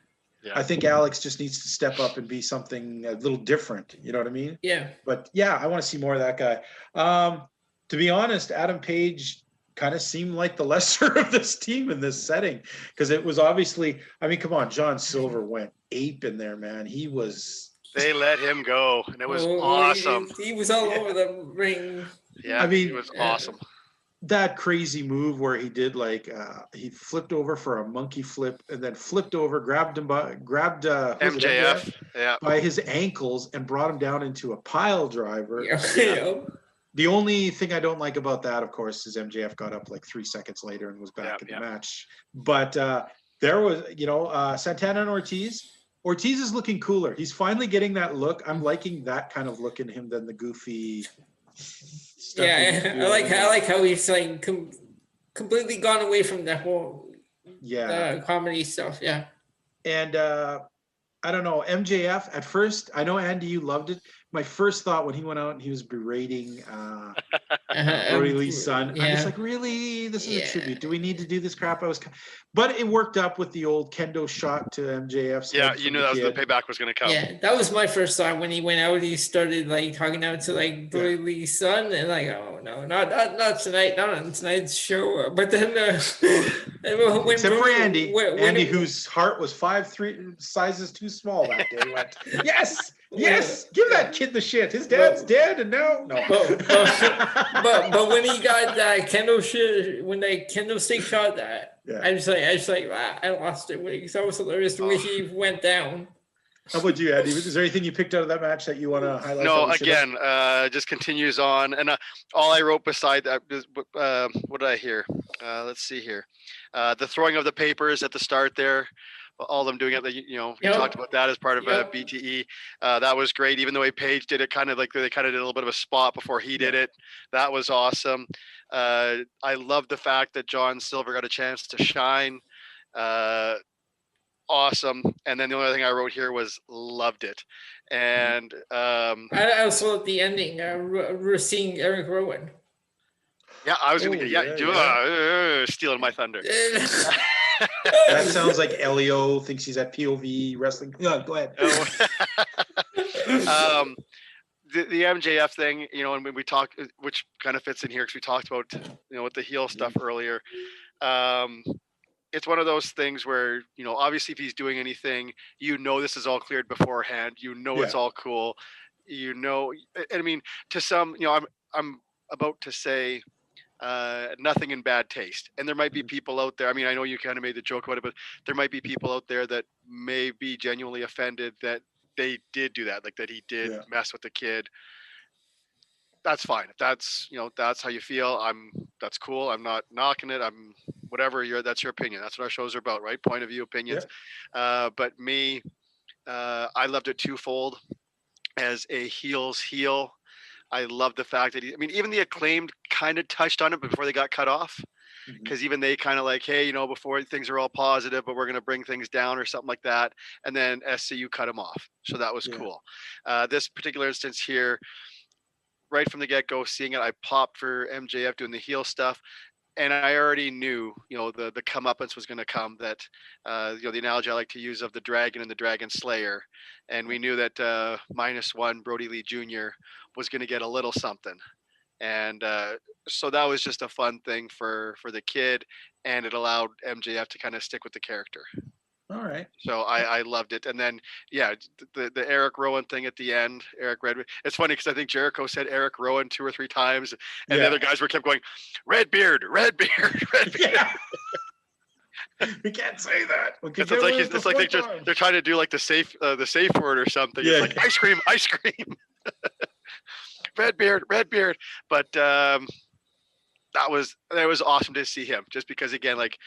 Yeah. I think Alex just needs to step up and be something a little different. You know what I mean? Yeah. But yeah, I want to see more of that guy. To be honest, Adam Page kind of seemed like the lesser of this team in this setting, because it was obviously, I mean, come on, John Silver went ape in there, man. They let him go, and it was Oh, awesome. He was all over the ring. Yeah, I mean, it was awesome. That crazy move where he did he flipped over for a monkey flip and then flipped over, grabbed MJF, yeah, by his ankles and brought him down into a pile driver. Yeah. The only thing I don't like about that, of course, is MJF got up like 3 seconds later and was back in the match. But there was, Santana and Ortiz. Ortiz is looking cooler. He's finally getting that look. I'm liking that kind of look in him than the goofy stuff. Yeah, I like how he's like completely gone away from the whole comedy stuff. Yeah. And I don't know, MJF at first, I know Andy, you loved it. My first thought when he went out and he was berating Brody Lee's son, I'm just like, really? This is a tribute. Do we need to do this crap? But it worked up with the old kendo shot to MJF's. Yeah, you knew that was the payback was going to come. Yeah, that was my first thought when he went out. He started like talking out to like Brody Lee's son, and like, oh no, not tonight, not on tonight's show. But then when except for Andy, whose heart was 5'3" sizes too small that day, went, yes, give that kid the shit. His dad's dead, and no. But when he got that kendo shit, when that kendo stick shot that, I just like, wow, I lost it. Because that was hilarious the way he went down. How about you, Andy? Is there anything you picked out of that match that you want to highlight? No, again, just continues on, and all I wrote beside that is, what did I hear? Let's see here, the throwing of the papers at the start there. All of them doing it, we talked about that as part of BTE. That was great. Even though Page did it, kind of like they kind of did a little bit of a spot before he did it. That was awesome. I love the fact that John Silver got a chance to shine. Awesome. And then the only other thing I wrote here was loved it. And I also at the ending, we're seeing Eric Rowan. Yeah, I was going to stealing my thunder. That sounds like Elio thinks he's at POV wrestling. No, go ahead. The MJF thing, and when we talk, which kind of fits in here because we talked about, with the heel stuff earlier. It's one of those things where, obviously if he's doing anything, this is all cleared beforehand. It's all cool. I mean, to some, I'm about to say, nothing in bad taste. And there might be people out there. I mean, I know you kind of made the joke about it, but there might be people out there that may be genuinely offended that they did do that, like that he did mess with the kid. That's fine. If that's, that's how you feel. That's cool. I'm not knocking it. I'm whatever that's your opinion. That's what our shows are about, right? Point of view, opinions. Yeah. But me, I loved it twofold as a heel's heel. I love the fact that even the Acclaimed kind of touched on it before they got cut off, because even they kind of like, hey, before things are all positive, but we're going to bring things down or something like that. And then SCU cut him off. So that was cool. This particular instance here, right from the get-go, seeing it, I popped for MJF doing the heel stuff. And I already knew, the comeuppance was going to come, that, the analogy I like to use of the dragon and the dragon slayer. And we knew that -1 Brody Lee Jr. was going to get a little something. And so that was just a fun thing for the kid. And it allowed MJF to kind of stick with the character. All right. So I loved it. And then, the Eric Rowan thing at the end, Eric Redbeard. It's funny because I think Jericho said Eric Rowan 2 or 3 times. And the other guys kept going, Redbeard, Redbeard, Redbeard. Yeah. We can't say that. It's like they're trying to do like the safe word or something. Yeah. It's like ice cream. Redbeard. But it was awesome to see him, just because, again, like,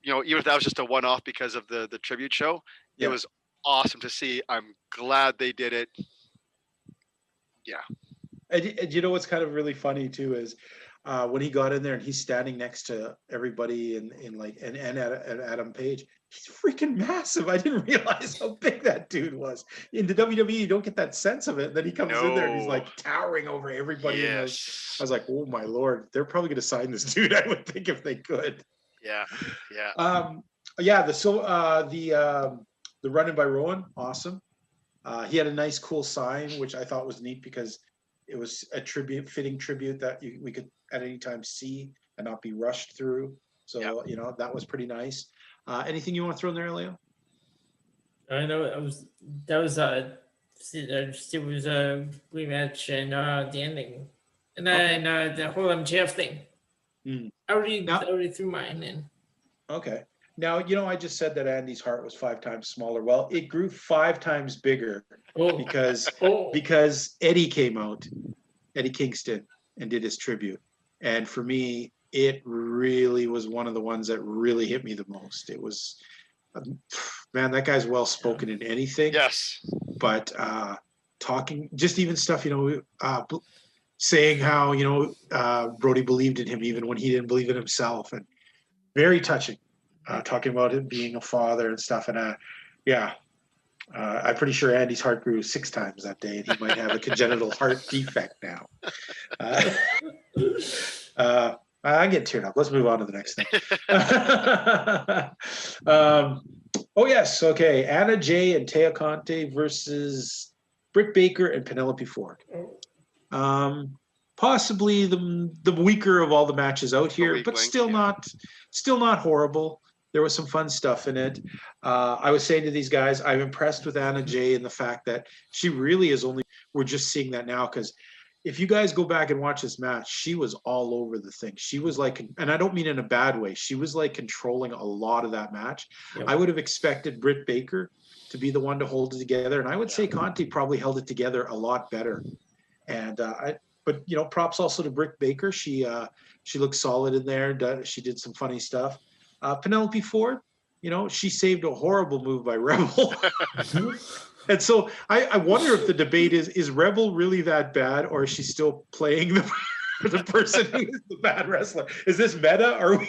even if that was just a one-off because of the tribute show, it was awesome to see. I'm glad they did it. Yeah. And what's kind of really funny too is when he got in there and he's standing next to everybody and Adam Page, he's freaking massive. I didn't realize how big that dude was. In the WWE, you don't get that sense of it. And then he comes in there and he's like towering over everybody. Yes. I was like, oh my Lord, they're probably going to sign this dude, I would think, if they could. Yeah. the run-in by Rowan, awesome. He had a nice, cool sign, which I thought was neat because it was a fitting tribute that we could at any time see and not be rushed through. So, that was pretty nice. Anything you want to throw in there, Leo? I know it was a rematch and the ending, and then the whole MJF thing. I already threw mine in. Okay. Now, I just said that Andy's heart was 5 times smaller. Well, it grew 5 times bigger because Eddie came out, Eddie Kingston, and did his tribute. And for me, it really was one of the ones that really hit me the most. It was, man, that guy's well-spoken in anything. Yes. But talking, just even stuff, saying how, Brody believed in him even when he didn't believe in himself. And very touching. Talking about him being a father and stuff. And I'm pretty sure Andy's heart grew 6 times that day, and he might have a congenital heart defect now. I get teared up. Let's move on to the next thing. Oh, yes. Okay. Anna Jay and Taya Conte versus Britt Baker and Penelope Ford. Possibly the weaker of all the matches out here, but still not horrible. There was some fun stuff in it. I was saying to these guys, I'm impressed with Anna Jay and the fact that she really is we're just seeing that now, because if you guys go back and watch this match, she was all over the thing. She was like, and I don't mean in a bad way, she was like controlling a lot of that match. Yep. I would have expected Britt Baker to be the one to hold it together, and I would say Conti probably held it together a lot better. And but props also to Britt Baker. She looked solid in there. She did some funny stuff. Penelope Ford, she saved a horrible move by Rebel. And so I wonder if the debate is Rebel really that bad, or is she still playing the person who is the bad wrestler? Is this meta? Or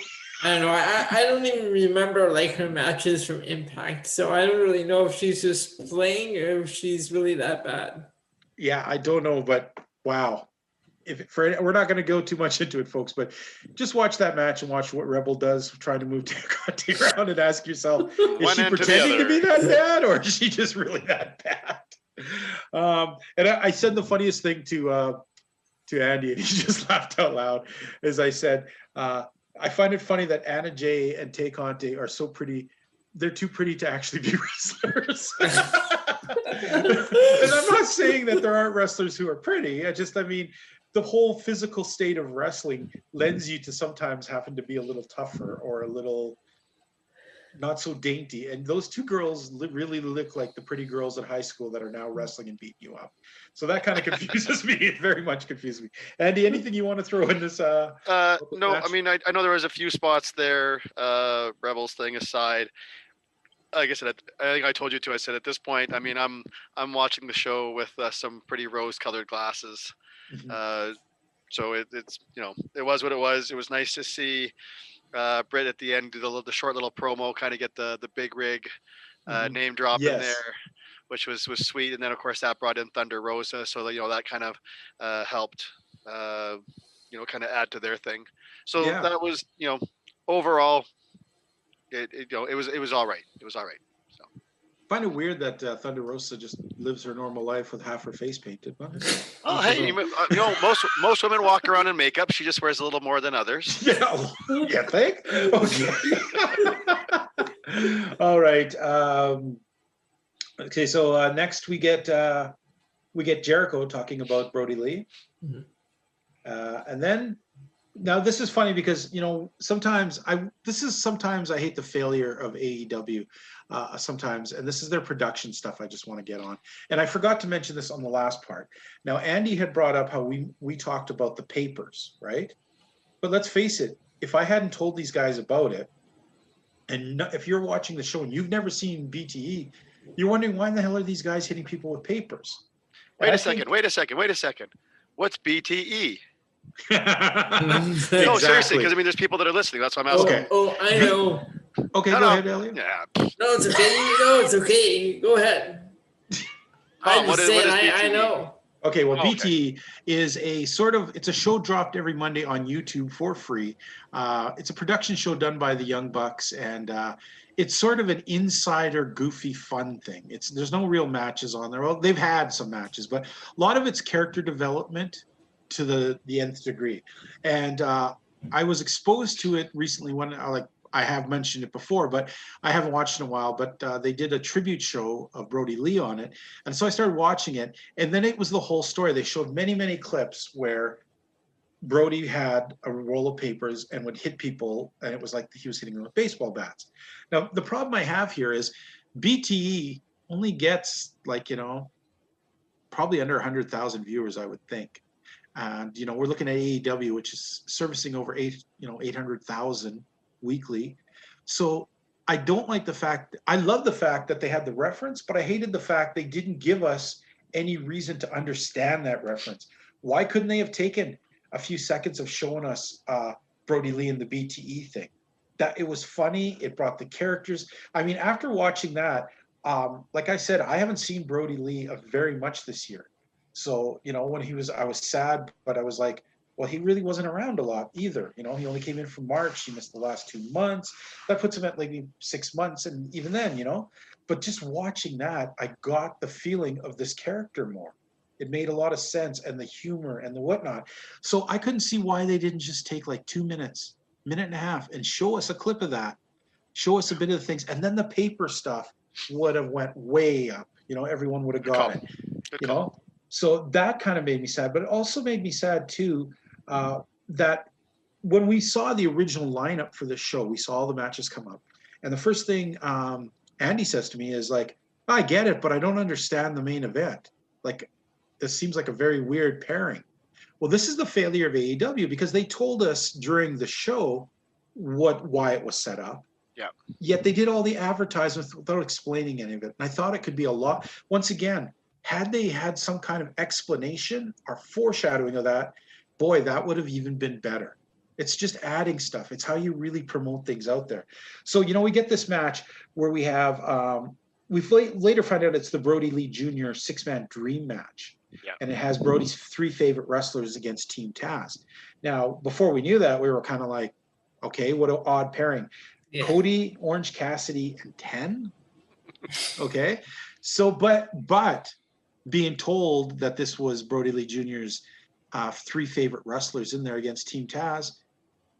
I don't know. I don't even remember her matches from Impact, so I don't really know if she's just playing or if she's really that bad. Yeah, I don't know, but wow. We're not going to go too much into it, folks, but just watch that match and watch what Rebel does trying to move Conti around and ask yourself, is she pretending to be that bad, or is she just really that bad? And I said the funniest thing to Andy, and he just laughed out loud, as I said, I find it funny that Anna Jay and Tay Conti are so pretty. They're too pretty to actually be wrestlers. And I'm not saying that there aren't wrestlers who are pretty. I mean, the whole physical state of wrestling lends you to sometimes having to be a little tougher or a little not so dainty. And those two girls really look like the pretty girls at high school that are now wrestling and beating you up. So that kind of confuses me. It very much confuses me. Andy, anything you want to throw in this? No, match? I mean, I know there was a few spots there, Rebels thing aside. Like I said, I think I told you too. I said at this point, I mean, I'm watching the show with some pretty rose-colored glasses. Mm-hmm. So it's it was what it was. It was nice to see Britt at the end do the short little promo, kind of get the big rid name drop in there, which was sweet. And then of course that brought in Thunder Rosa, so that kind of helped kind of add to their thing. So that was overall. It was all right. It was all right. So. I find it weird that Thunder Rosa just lives her normal life with half her face painted. Oh, hey, most women walk around in makeup. She just wears a little more than others. Yeah, you think? Okay. All right. Okay, so next we get Jericho talking about Brody Lee, and then. Now this is funny because sometimes I hate the failure of AEW sometimes, and this is their production stuff I just want to get on. And I forgot to mention this on the last part. Now Andy had brought up how we talked about the papers, right? But let's face it, if I hadn't told these guys about it, and if you're watching the show and you've never seen BTE, you're wondering why in the hell are these guys hitting people with papers? Wait a second. What's BTE? Exactly. No, seriously, because I mean, there's people that are listening. That's why I'm asking. Okay. Oh, I know. Okay, go ahead, Elliot. Yeah. No, it's okay. No, it's okay. Go ahead. What is BTE? I know. Okay, well, Oh, okay. BT is it's a show dropped every Monday on YouTube for free. It's a production show done by the Young Bucks, and it's sort of an insider, goofy, fun thing. There's no real matches on there. Well, they've had some matches, but a lot of it's character development to the nth degree. And I was exposed to it recently when I have mentioned it before, but I haven't watched in a while. But they did a tribute show of Brody Lee on it, and so I started watching it. And then it was the whole story. They showed many, many clips where Brody had a roll of papers and would hit people, and it was like he was hitting them with baseball bats. Now, the problem I have here is BTE only gets probably under 100,000 viewers, I would think. And we're looking at AEW, which is servicing over 800,000 weekly. So I don't like the fact. I love the fact that they had the reference, but I hated the fact they didn't give us any reason to understand that reference. Why couldn't they have taken a few seconds of showing us Brody Lee and the BTE thing? That it was funny. It brought the characters. I mean, after watching that, like I said, I haven't seen Brody Lee very much this year. So, when I was sad, but I was like, well, he really wasn't around a lot either. He only came in from March. He missed the last 2 months. That puts him at maybe 6 months. And even then, but just watching that, I got the feeling of this character more. It made a lot of sense, and the humor and the whatnot. So I couldn't see why they didn't just take like 2 minutes, minute and a half, and show us a clip of that, show us a bit of the things. And then the paper stuff would have went way up. Everyone would have got it, So that kind of made me sad, but it also made me sad too, that when we saw the original lineup for this show, we saw all the matches come up. And the first thing Andy says to me is like, I get it, but I don't understand the main event. Like, this seems like a very weird pairing. Well, this is the failure of AEW, because they told us during the show why it was set up. Yeah. Yet they did all the advertisements without explaining any of it. And I thought it could be a lot. Once again, had they had some kind of explanation or foreshadowing of that, boy, that would have even been better. It's just adding stuff. It's how you really promote things out there. So, we get this match where we have, we later find out it's the Brody Lee Jr. 6-man dream match. Yeah. And it has Brody's 3 favorite wrestlers against Team Taz. Now, before we knew that, we were kind of like, okay, what an odd pairing. Yeah. Cody, Orange Cassidy, and 10. Okay. So, but being told that this was Brody Lee Jr.'s 3 favorite wrestlers in there against Team Taz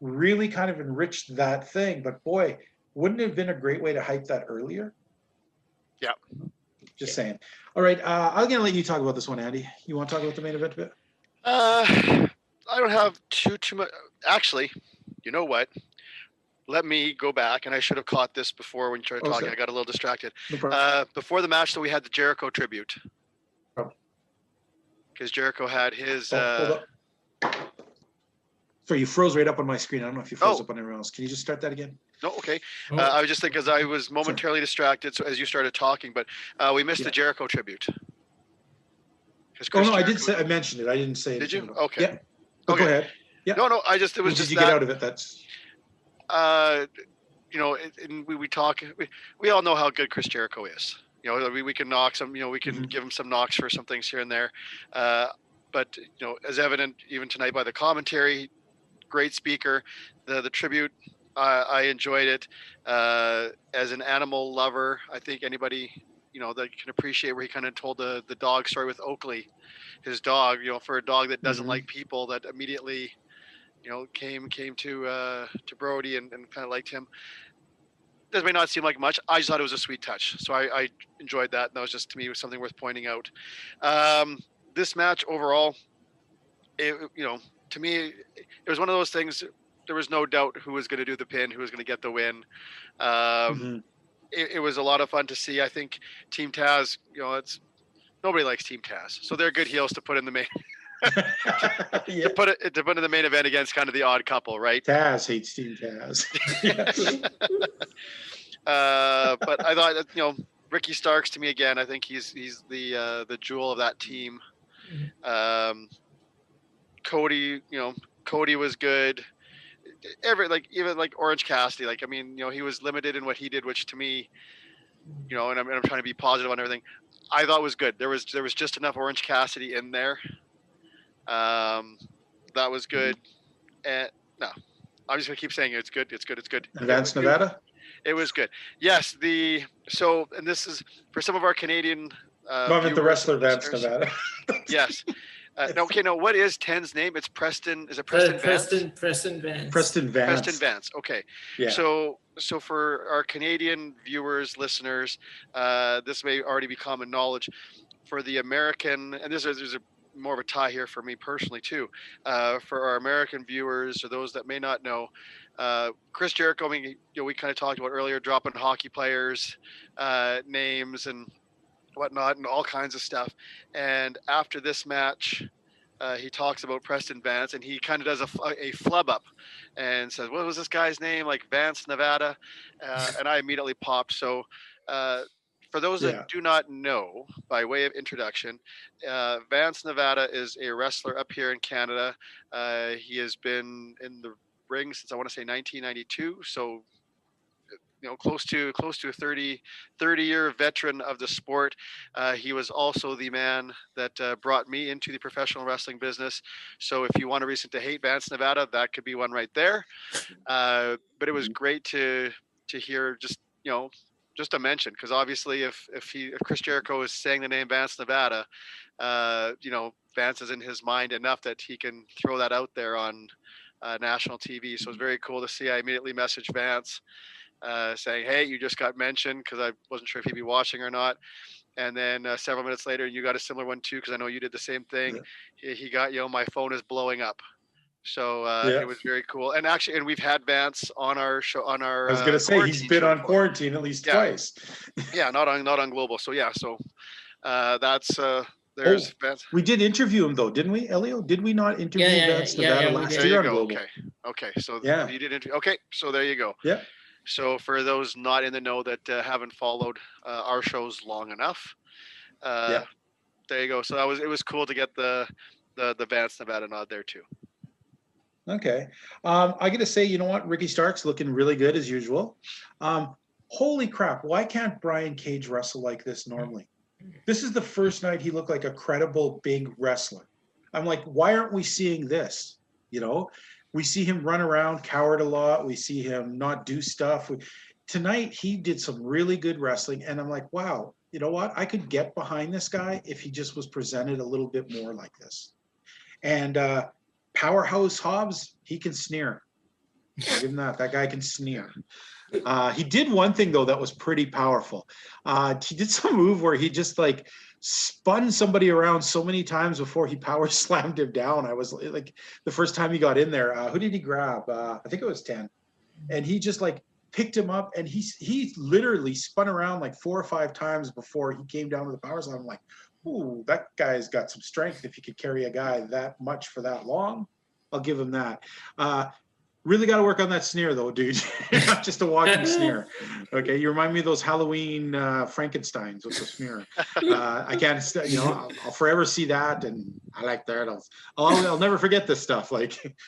really kind of enriched that thing. But boy, wouldn't it have been a great way to hype that earlier? Yeah. Just saying. All right. I'm going to let you talk about this one, Andy. You want to talk about the main event a bit? I don't have too much. Actually, you know what? Let me go back, and I should have caught this before when you started talking. I got a little distracted. No before the match, though, we had the Jericho tribute. Because Jericho had his. Hold up. So you froze right up on my screen. I don't know if you froze up on everyone else. Can you just start that again? No, okay. I was just thinking, because I was momentarily distracted, so as you started talking, but we missed the Jericho tribute. I did say I mentioned it. I didn't say it. Did you? About. Okay. Yeah. Okay. Go ahead. Yeah. No. It was just did you get out of it? That's. We talk. We all know how good Chris Jericho is. We can knock some. We can give him some knocks for some things here and there. But as evident even tonight by the commentary, great speaker. The tribute, I enjoyed it. As an animal lover, I think anybody that can appreciate where he kind of told the dog story with Oakley, his dog. For a dog that doesn't like people, that immediately. Came to Brody and kind of liked him. This may not seem like much. I just thought it was a sweet touch. So I enjoyed that. And that was just, to me, was something worth pointing out. This match overall, to me, it was one of those things. There was no doubt who was going to do the pin, who was going to get the win. It was a lot of fun to see. I think Team Taz, nobody likes Team Taz. So they're good heels to put in the main. Yeah. to put in the main event against kind of the odd couple, right? Taz hates Team Taz. But I thought that, Ricky Starks, to me, again, I think he's the jewel of that team. Cody was good. Even Orange Cassidy, he was limited in what he did, which to me, and I'm trying to be positive on everything. I thought was good. There was just enough Orange Cassidy in there. That was good. And no, I'm just gonna keep saying it's good. It's good. It's good. Advanced Nevada. It was good. Yes. And this is for some of our Canadian. No, I meant the wrestler Advanced Nevada. Yes. No. What is Ten's name? It's Preston. Is it Preston Vance? Preston Vance. Preston Vance. Preston Vance. Okay. Yeah. So for our Canadian viewers, listeners, this may already be common knowledge. For the American, and there's a more of a tie here for me personally too. For our American viewers or those that may not know, Chris Jericho. I mean, we kind of talked about earlier, dropping hockey players' names and whatnot and all kinds of stuff. And after this match, he talks about Preston Vance, and he kind of does a flub up and says, what was this guy's name? Like Vance, Nevada. And I immediately popped. So for those that do not know, by way of introduction, Vance, Nevada is a wrestler up here in Canada. He has been in the ring since I want to say 1992. So close to a 30-year veteran of the sport. He was also the man that brought me into the professional wrestling business. So if you want a reason to hate Vance, Nevada, that could be one right there. But it was great to hear just a mention, because obviously if Chris Jericho is saying the name Vance, Nevada, Vance is in his mind enough that he can throw that out there on national TV. So it's very cool to see. I immediately messaged Vance saying, hey, you just got mentioned, because I wasn't sure if he'd be watching or not. And then several minutes later, you got a similar one too, because I know you did the same thing. Yeah. He got, my phone is blowing up. So It was very cool. And actually, we've had Vance on our show, on our. I was going to say, he's been on Quarantine at least twice. Yeah, not on Global. So that's there's Vance. We did interview him though, didn't we, Elio? Did we not interview Vance Nevada last year on Global? Okay. So you did interview. Okay, so there you go. Yeah. So for those not in the know that haven't followed our shows long enough, there you go. So it was cool to get the Vance Nevada nod there too. Okay. I got to say, you know what? Ricky Stark's looking really good as usual. Holy crap. Why can't Brian Cage wrestle like this normally? This is the first night he looked like a credible big wrestler. I'm like, why aren't we seeing this? We see him run around, coward a lot. We see him not do stuff. Tonight, he did some really good wrestling. And I'm like, wow, you know what? I could get behind this guy if he just was presented a little bit more like this. And Powerhouse Hobbs, he can sneer. I'll give him that. That guy can sneer. He did one thing, though, that was pretty powerful. He did some move where he just spun somebody around so many times before he power slammed him down. I was like, the first time he got in there, who did he grab? I think it was 10. And he just picked him up, and he literally spun around 4 or 5 times before he came down with the power slam. I'm like, ooh, that guy's got some strength. If he could carry a guy that much for that long, I'll give him that. Really got to work on that sneer, though, dude. You're not just a walking sneer. Okay, you remind me of those Halloween Frankensteins with the sneer. I can't, I'll forever see that, and I like that. I'll never forget this stuff.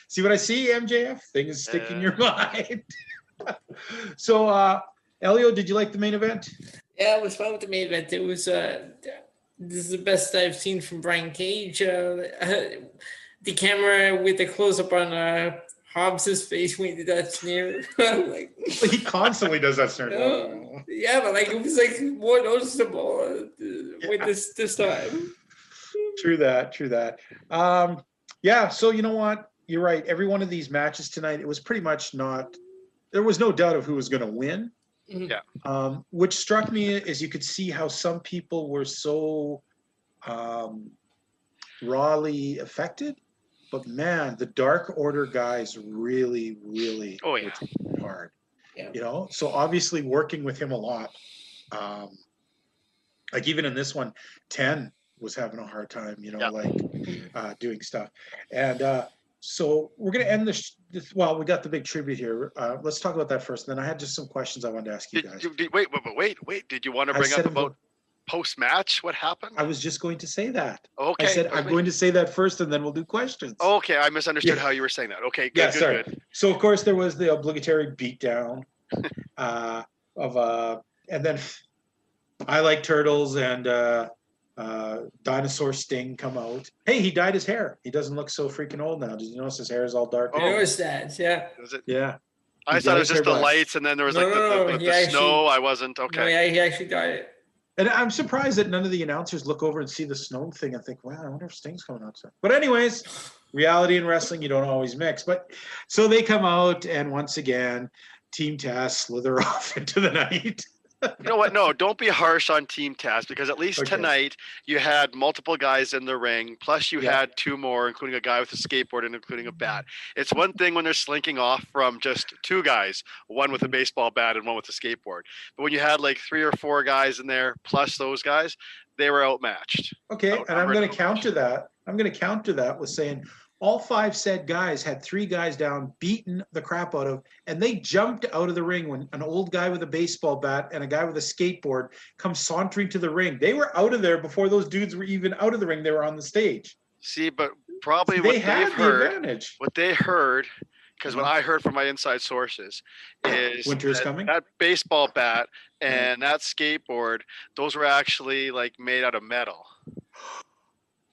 See what I see, MJF? Things stick in your mind. So, Elio, did you like the main event? Yeah, it was fun with the main event. It was this is the best I've seen from Brian Cage. The camera with the close up on Hobbs's face when he did that sneer. He constantly does that sneer. Yeah, but it was more noticeable with this time. True that. Yeah, so you know what? You're right. Every one of these matches tonight, it was pretty much there was no doubt of who was going to win. Yeah. Which struck me is you could see how some people were so rawly affected. But man, the Dark Order guys really, really worked hard. Yeah. So obviously working with him a lot. Even in this one, 10 was having a hard time, doing stuff. And so we're going to end this. Well, we got the big tribute here. Let's talk about that first. And then I had just some questions I wanted to ask you guys. Wait. Did you want to bring up about post-match? What happened? I was just going to say that. Okay. I said I'm going to say that first, and then we'll do questions. Okay, I misunderstood how you were saying that. Okay, good, good. So of course there was the obligatory beatdown and then I like turtles and dinosaur Sting come out. Hey, he dyed his hair. He doesn't look so freaking old now. Did you notice his hair is all dark? I noticed that. Yeah. Was it? Yeah. I thought it was just the lights, and then there was No, like no, the he actually- snow. I wasn't okay. No, yeah, he actually got it. And I'm surprised that none of the announcers look over and see the snow thing and think, wow, I wonder if Sting's coming out soon. But anyways, reality and wrestling, you don't always mix. But so they come out, and once again, Team Taz slither off into the night. You know what? No, don't be harsh on Team Taz, because at least Okay. tonight you had multiple guys in the ring, plus you had two more, including a guy with a skateboard and including a bat. It's one thing when they're slinking off from just two guys, one with a baseball bat and one with a skateboard. But when you had like 3 or 4 guys in there, plus those guys, they were outmatched. Okay, and I'm going to counter that. I'm going to counter that with saying all 5 said guys had 3 guys down, beaten the crap out of, and they jumped out of the ring when an old guy with a baseball bat and a guy with a skateboard come sauntering to the ring. They were out of there before those dudes were even out of the ring. They were on the stage. See, but probably They what had they've the heard, advantage. what they heard, because what I heard from my inside sources is Winter is coming? that baseball bat and that skateboard, those were actually like made out of metal.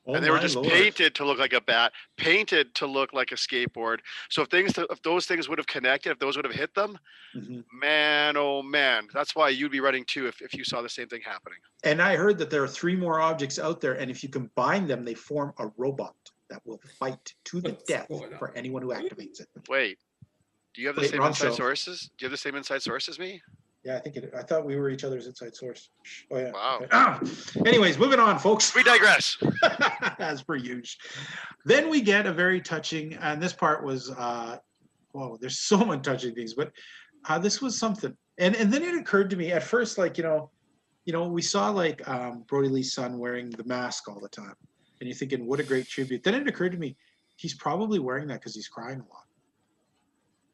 Oh And they were my just Lord. painted to look like a bat, painted to look like a skateboard. So if those things would have connected, if those would have hit them, Mhm. man, oh man, that's why you'd be running too if you saw the same thing happening. And I heard that there are 3 more objects out there, and if you combine them, they form a robot that will fight to the What's death going on? for anyone who activates it. Wait, do you have the Wait, same wrong inside show. sources? Do you have the same inside source as me? Yeah, I thought we were each other's inside source. Oh yeah. Wow. Okay. Anyways, moving on, folks. We digress. As per usual. Then we get a very touching, and this part was, whoa, there's so much touching things, but this was something. And then it occurred to me at first, like, you know, we saw like Brody Lee's son wearing the mask all the time, and you're thinking, what a great tribute. Then it occurred to me, he's probably wearing that because he's crying a lot.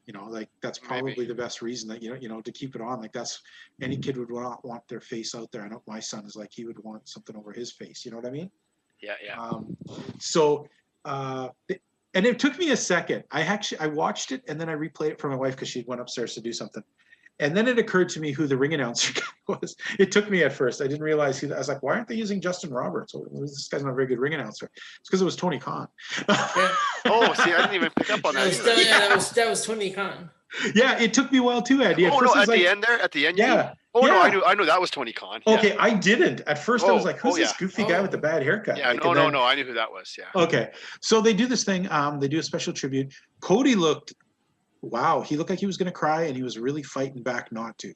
You know, like that's probably Maybe. the best reason that, you know, to keep it on. Like that's any kid would want their face out there. I know my son is like, he would want something over his face. You know what I mean? Yeah. And it took me a second. I watched it and then I replayed it for my wife because she went upstairs to do something. And then it occurred to me who the ring announcer guy was. It took me at first. I didn't realize I was like, why aren't they using Justin Roberts? This guy's not a very good ring announcer. It's because it was Tony Khan. Yeah. Oh, see, I didn't even pick up on that. That was Tony Khan. Yeah, it took me a while too, Andy. Oh no, at the end there, at the end. Yeah. Oh no, Yeah. I knew that was Tony Khan. Yeah. Okay, I didn't. At first I was like, who's this yeah. goofy guy with the bad haircut? Yeah, Like, no, and then- I knew who that was. Yeah. Okay, so they do this thing. They do a special tribute. Cody looked, wow, he looked like he was going to cry, and he was really fighting back not to.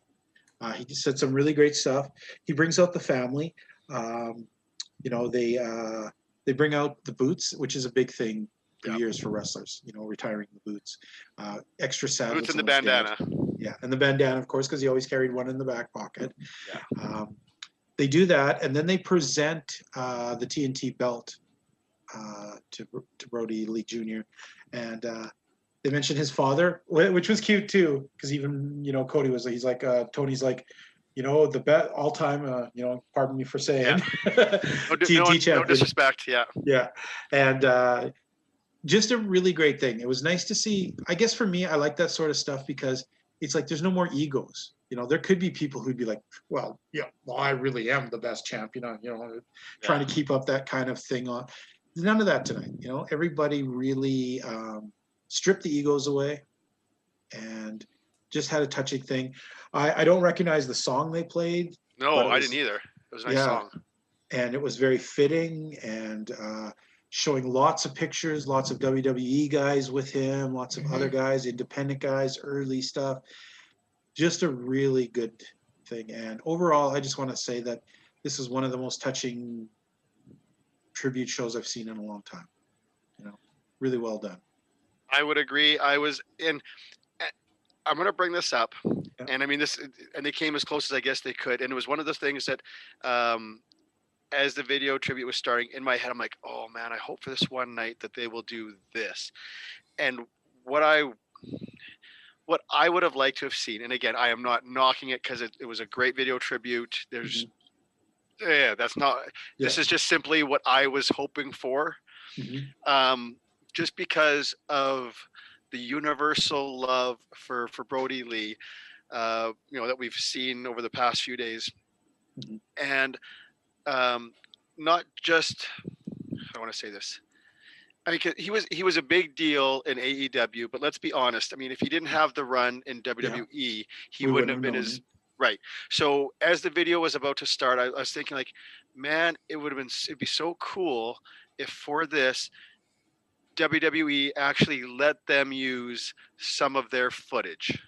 He just said some really great stuff. He brings out the family. You know, they bring out the boots, which is a big thing for years for wrestlers. You know, retiring the boots, extra saddles. Boots and the bandana. Yeah, and the bandana, of course, because he always carried one in the back pocket. Yeah. They do that, and then they present the TNT belt to Brody Lee Jr. And they mentioned his father, which was cute too, because even, you know, Cody was, he's like, Tony's like, you know, the bet all time, you know, pardon me for saying, TNT champion. No disrespect. Yeah. Yeah, and just a really great thing. It was nice to see. I guess for me, I like that sort of stuff because it's like there's no more egos. You know, there could be people who'd be like, well, yeah, well, I really am the best champ, you know, trying to keep up that kind of thing on. None of that tonight. You know, everybody really stripped the egos away and just had a touching thing. I don't recognize the song they played. No, I didn't either. It was a nice song. And it was very fitting and showing lots of pictures, lots of WWE guys with him, lots of other guys, independent guys, early stuff. Just a really good thing. And overall, I just want to say that this is one of the most touching tribute shows I've seen in a long time. You know, really well done. I would agree. I'm going to bring this up. Yeah. And I mean, and they came as close as I guess they could. And it was one of the things that, as the video tribute was starting in my head, I'm like, oh man, I hope for this one night that they will do this. And what I would have liked to have seen, and again, I am not knocking it because it was a great video tribute. There's, that's not, this is just simply what I was hoping for. Just because of the universal love for Brody Lee, you know, that we've seen over the past few days. Mhm. And not just, I want to say this. I mean, 'cause he was a big deal in AEW, but let's be honest. I mean, if he didn't have the run in WWE, he We wouldn't have been known as him. right. So as the video was about to start, I was thinking like, man, it'd be so cool if for this WWE actually let them use some of their footage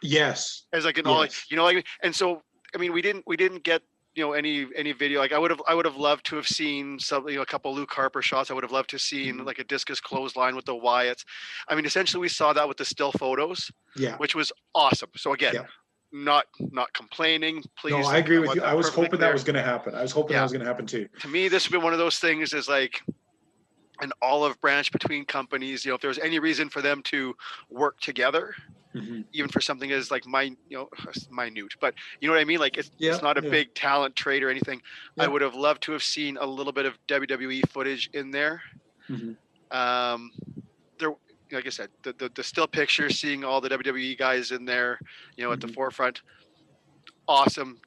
Yes. as like an all, Yes. like, and so I mean, we didn't get any video. Like I would have loved to have seen some, a couple Luke Harper shots. I would have loved to have seen Mhm. like a discus clothesline with the Wyatts. I mean, essentially we saw that with the still photos, Yeah. which was awesome. So again, Yeah. not complaining. Please, No, I like, agree with want you. that I was perfectly hoping clear. that was going to happen. I was hoping Yeah. that was going to happen too. To me, this would be one of those things is like an olive branch between companies. If there was any reason for them to work together, Mhm. even for something as like minute, but you know what I mean? Like it's not a Yeah. big talent trade or anything. I Yeah. would have loved to have seen a little bit of WWE footage in there. Mhm. There, like I said, the still pictures, seeing all the WWE guys in there, at the Mhm. forefront, awesome.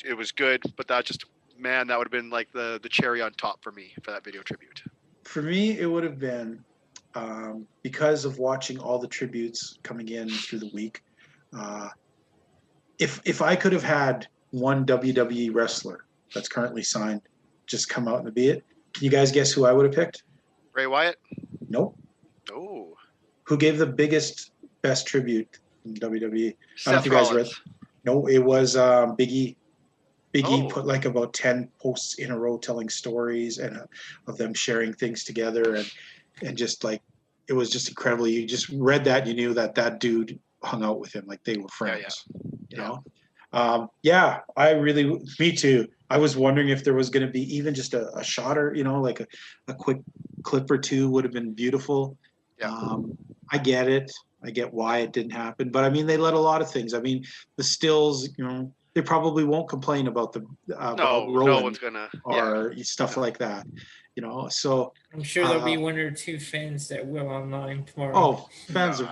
It was good, but that would have been like the cherry on top for me for that video tribute. For me, it would have been because of watching all the tributes coming in through the week. If I could have had one WWE wrestler that's currently signed just come out and be it, can you guys guess who I would have picked? Bray Wyatt? Nope. Oh. Who gave the best tribute in WWE? I don't know Seth if you guys read. Rollins. No, it was Big E. Big E Oh. put like about 10 posts in a row telling stories and of them sharing things together and just like it was just incredible. You just read that, you knew that dude hung out with him like they were friends. You know? Me too. I was wondering if there was going to be even just a shot or like a quick clip or two would have been beautiful. Yeah. I get it. I get why it didn't happen, but I mean, they let a lot of things. I mean, the stills, they probably won't complain about No Rowan one's gonna or stuff like that. So I'm sure there'll be one or two fans that will online tomorrow. Oh, fans of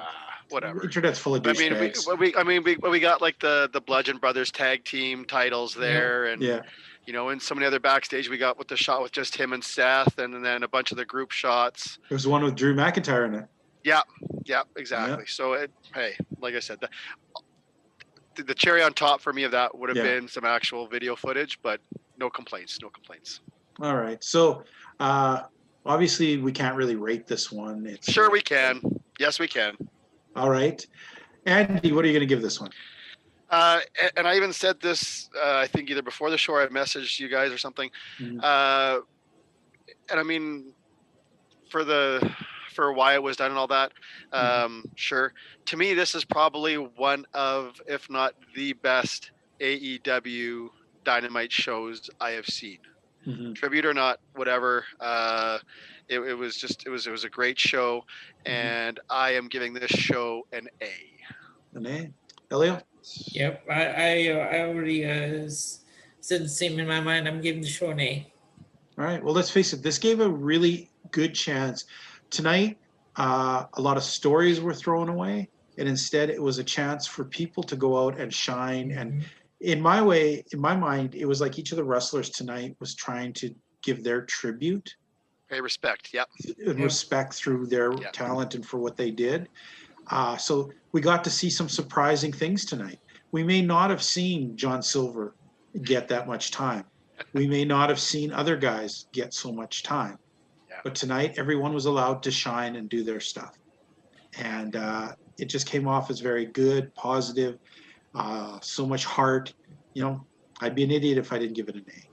whatever. Internet's full of douchebags. We got like the Bludgeon Brothers tag team titles there, and and some of the other backstage we got with the shot with just him and Seth, and then a bunch of the group shots. There's one with Drew McIntyre in it. Yeah, exactly. Yeah. So hey, like I said, the cherry on top for me of that would have been some actual video footage, but no complaints. All right. So obviously we can't really rate this one. Sure we can. Yes, we can. All right. Andy, what are you going to give this one? And I even said this, I think either before the show or I messaged you guys or something. Mm-hmm. And I mean, for why it was done and all that, sure. To me, this is probably one of, if not the best AEW Dynamite shows I have seen. Mm-hmm. Tribute or not, whatever. It was a great show, and I am giving this show an A. An A, Elio? Yep, I already said the same in my mind. I'm giving the show an A. All right. Well, let's face it. This gave a really good chance tonight. A lot of stories were thrown away, and instead, it was a chance for people to go out and shine. And in my mind, it was like each of the wrestlers tonight was trying to give their tribute. Pay respect. Yep. Respect through their talent and for what they did. So we got to see some surprising things tonight. We may not have seen John Silver get that much time. We may not have seen other guys get so much time. Yeah. But tonight, everyone was allowed to shine and do their stuff. And it just came off as very good, positive, so much heart. I'd be an idiot if I didn't give it an A.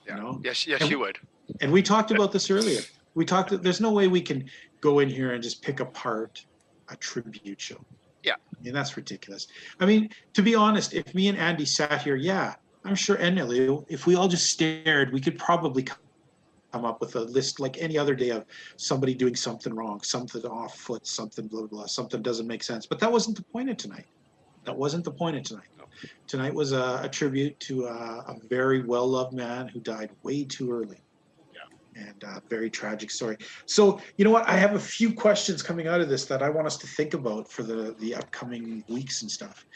Yeah. Yes, you would. And we talked about this earlier. There's no way we can go in here and just pick apart a tribute show. Yeah. I mean, that's ridiculous. I mean, to be honest, if me and Andy sat here, I'm sure, and Elio, if we all just stared, we could probably come up with a list like any other day of somebody doing something wrong, something off foot, something blah, blah, blah, something doesn't make sense. But that wasn't the point of tonight. No. Tonight was a tribute to a very well-loved man who died way too early. And a very tragic story. So, you know what? I have a few questions coming out of this that I want us to think about for the upcoming weeks and stuff.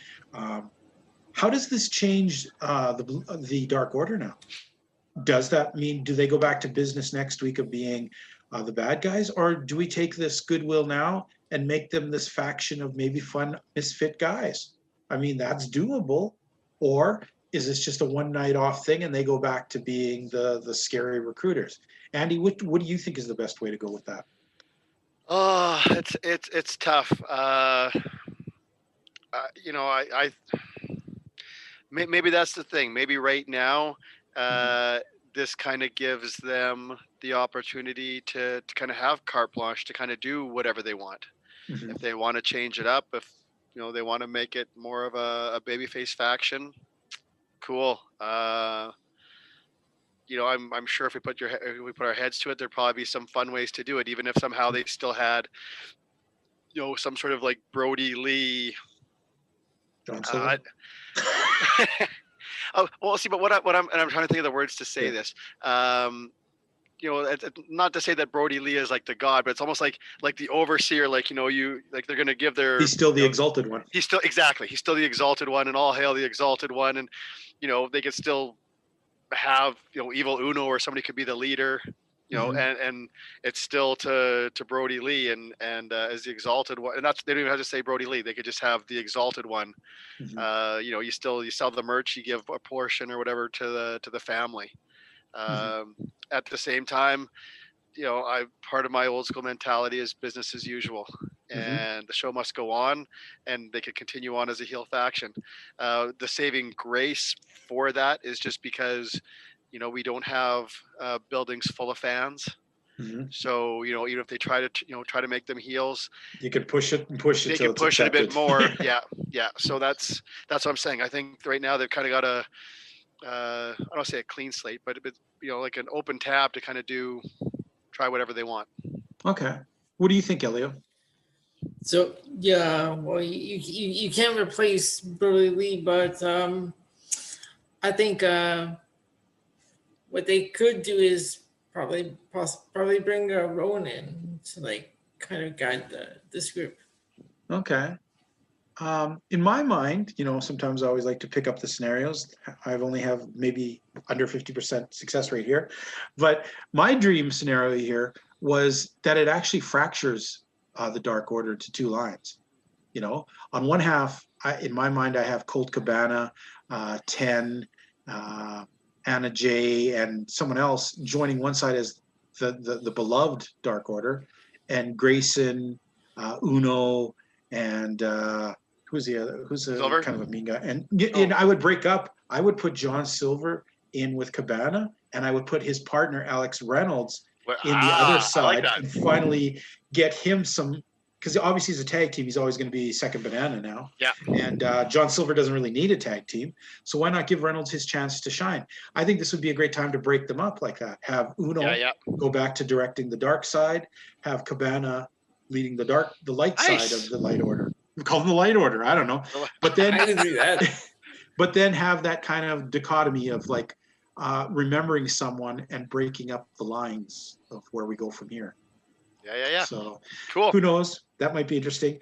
how does this change the Dark Order now? Does that mean, do they go back to business next week of being the bad guys, or do we take this goodwill now and make them this faction of maybe fun misfit guys? I mean, that's doable. Or is this just a one night off thing and they go back to being the scary recruiters? Andy, what do you think is the best way to go with that? Oh, it's tough. You know, maybe that's the thing. Maybe right now, this kind of gives them the opportunity to kind of have carte blanche to kind of do whatever they want. Mhm. If they want to change it up, if you know they want to make it more of a babyface faction, cool. You know, I'm sure if we put our heads to it, there'd probably be some fun ways to do it, even if somehow they still had, you know, some sort of like Brody Lee. Jon Silver? Oh, well, see, but I'm trying to think of the words to say this. You know, not to say that Brody Lee is like the god, but it's almost like the overseer. Like, you know, they're going to give their. He's still the exalted one. He's still the exalted one, and all hail the exalted one, and you know they could still have, you know, evil Uno or somebody could be the leader, you know, and it's still to Brody Lee and as the exalted one, and that's, they don't even have to say Brody Lee, they could just have the exalted one. You know, you sell the merch, you give a portion or whatever to the family. At the same time, you know, part of my old school mentality is business as usual, and the show must go on, and they could continue on as a heel faction. The saving grace for that is just because, you know, we don't have buildings full of fans. So, you know, even if they try to make them heels, you can push it and push it. They can push it a bit more. Yeah. So that's what I'm saying. I think right now they've kind of got I don't want to say a clean slate, but you know, like an open tab to kind of try whatever they want. Okay. What do you think, Elio? So yeah, well, you can't replace Brody Lee, but I think what they could do is probably bring Rowan in to like kind of guide this group. Okay. In my mind, you know, sometimes I always like to pick up the scenarios. I've only have maybe under 50% success rate here, but my dream scenario here was that it actually fractures the Dark Order to two lines. You know, on one half, in my mind, I have Colt Cabana, 10, Anna Jay, and someone else joining one side as the beloved Dark Order, and Grayson, Uno, and who's the other? Who's a Silver? kind of a mean guy? And I would break up. I would put Jon Silver in with Cabana, and I would put his partner Alex Reynolds in the other side, like and finally get him some. Because obviously he's a tag team, he's always going to be second banana now. Yeah. And Jon Silver doesn't really need a tag team, so why not give Reynolds his chance to shine? I think this would be a great time to break them up like that. Have Uno go back to directing the dark side. Have Cabana leading the light side of the Light Order. We call them the Light Order. I don't know, but then I can do that. But then have that kind of dichotomy of like remembering someone and breaking up the lines of where we go from here. Yeah. So cool. Who knows? That might be interesting.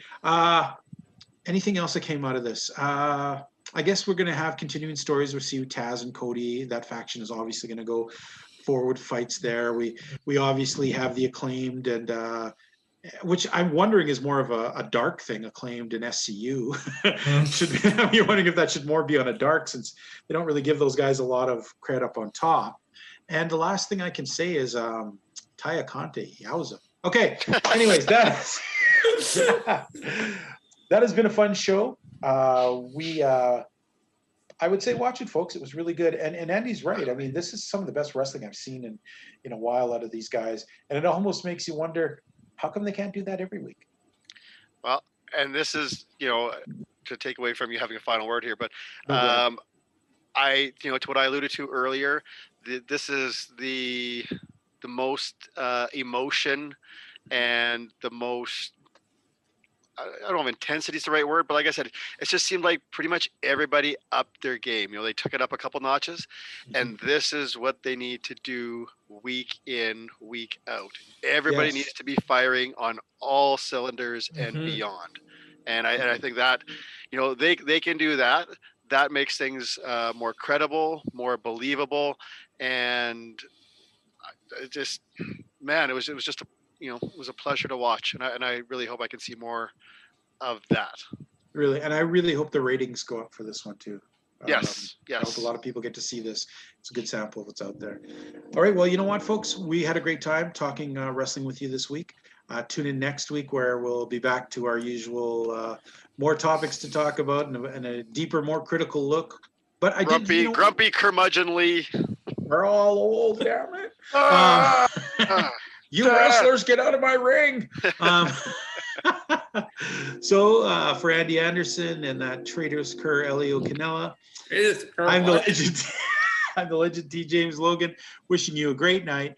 Anything else that came out of this? I guess we're going to have continuing stories. We'll see Taz and Cody. That faction is obviously going to go forward fights there. We obviously have the Acclaimed, and which I'm wondering is more of a dark thing, Acclaimed and SCU. You're wondering if that should more be on a dark, since they don't really give those guys a lot of credit up on top. And the last thing I can say is Taya Conte, yowza. Okay, anyways, that has been a fun show. I would say watch it, folks. It was really good. And Andy's right. I mean, this is some of the best wrestling I've seen in a while out of these guys. And it almost makes you wonder, how come they can't do that every week? Well, and this is, you know, to take away from you having a final word here, but to what I alluded to earlier, this is the most emotion and the most, I don't know if intensity is the right word, but like I said, it just seemed like pretty much everybody upped their game. You know, they took it up a couple notches, and this is what they need to do week in, week out. Everybody needs to be firing on all cylinders and beyond. And I think that, you know, they can do that. that makes things more credible, more believable, and it just, man, it was just a, it was a pleasure to watch, and I really hope I can see more of that. Really, and I really hope the ratings go up for this one too. Yes, I hope yes. a lot of people get to see this. It's a good sample that's out there. All right, well, you know what, folks? We had a great time talking wrestling with you this week. Tune in next week where we'll be back to our usual more topics to talk about and a deeper, more critical look. But grumpy curmudgeonly. We're all old, damn it. You Dad. wrestlers, get out of my ring. So for Andy Anderson and that traitorous Kerr Elio Canella, I'm the legend. I'm the legend T. James Logan, wishing you a great night.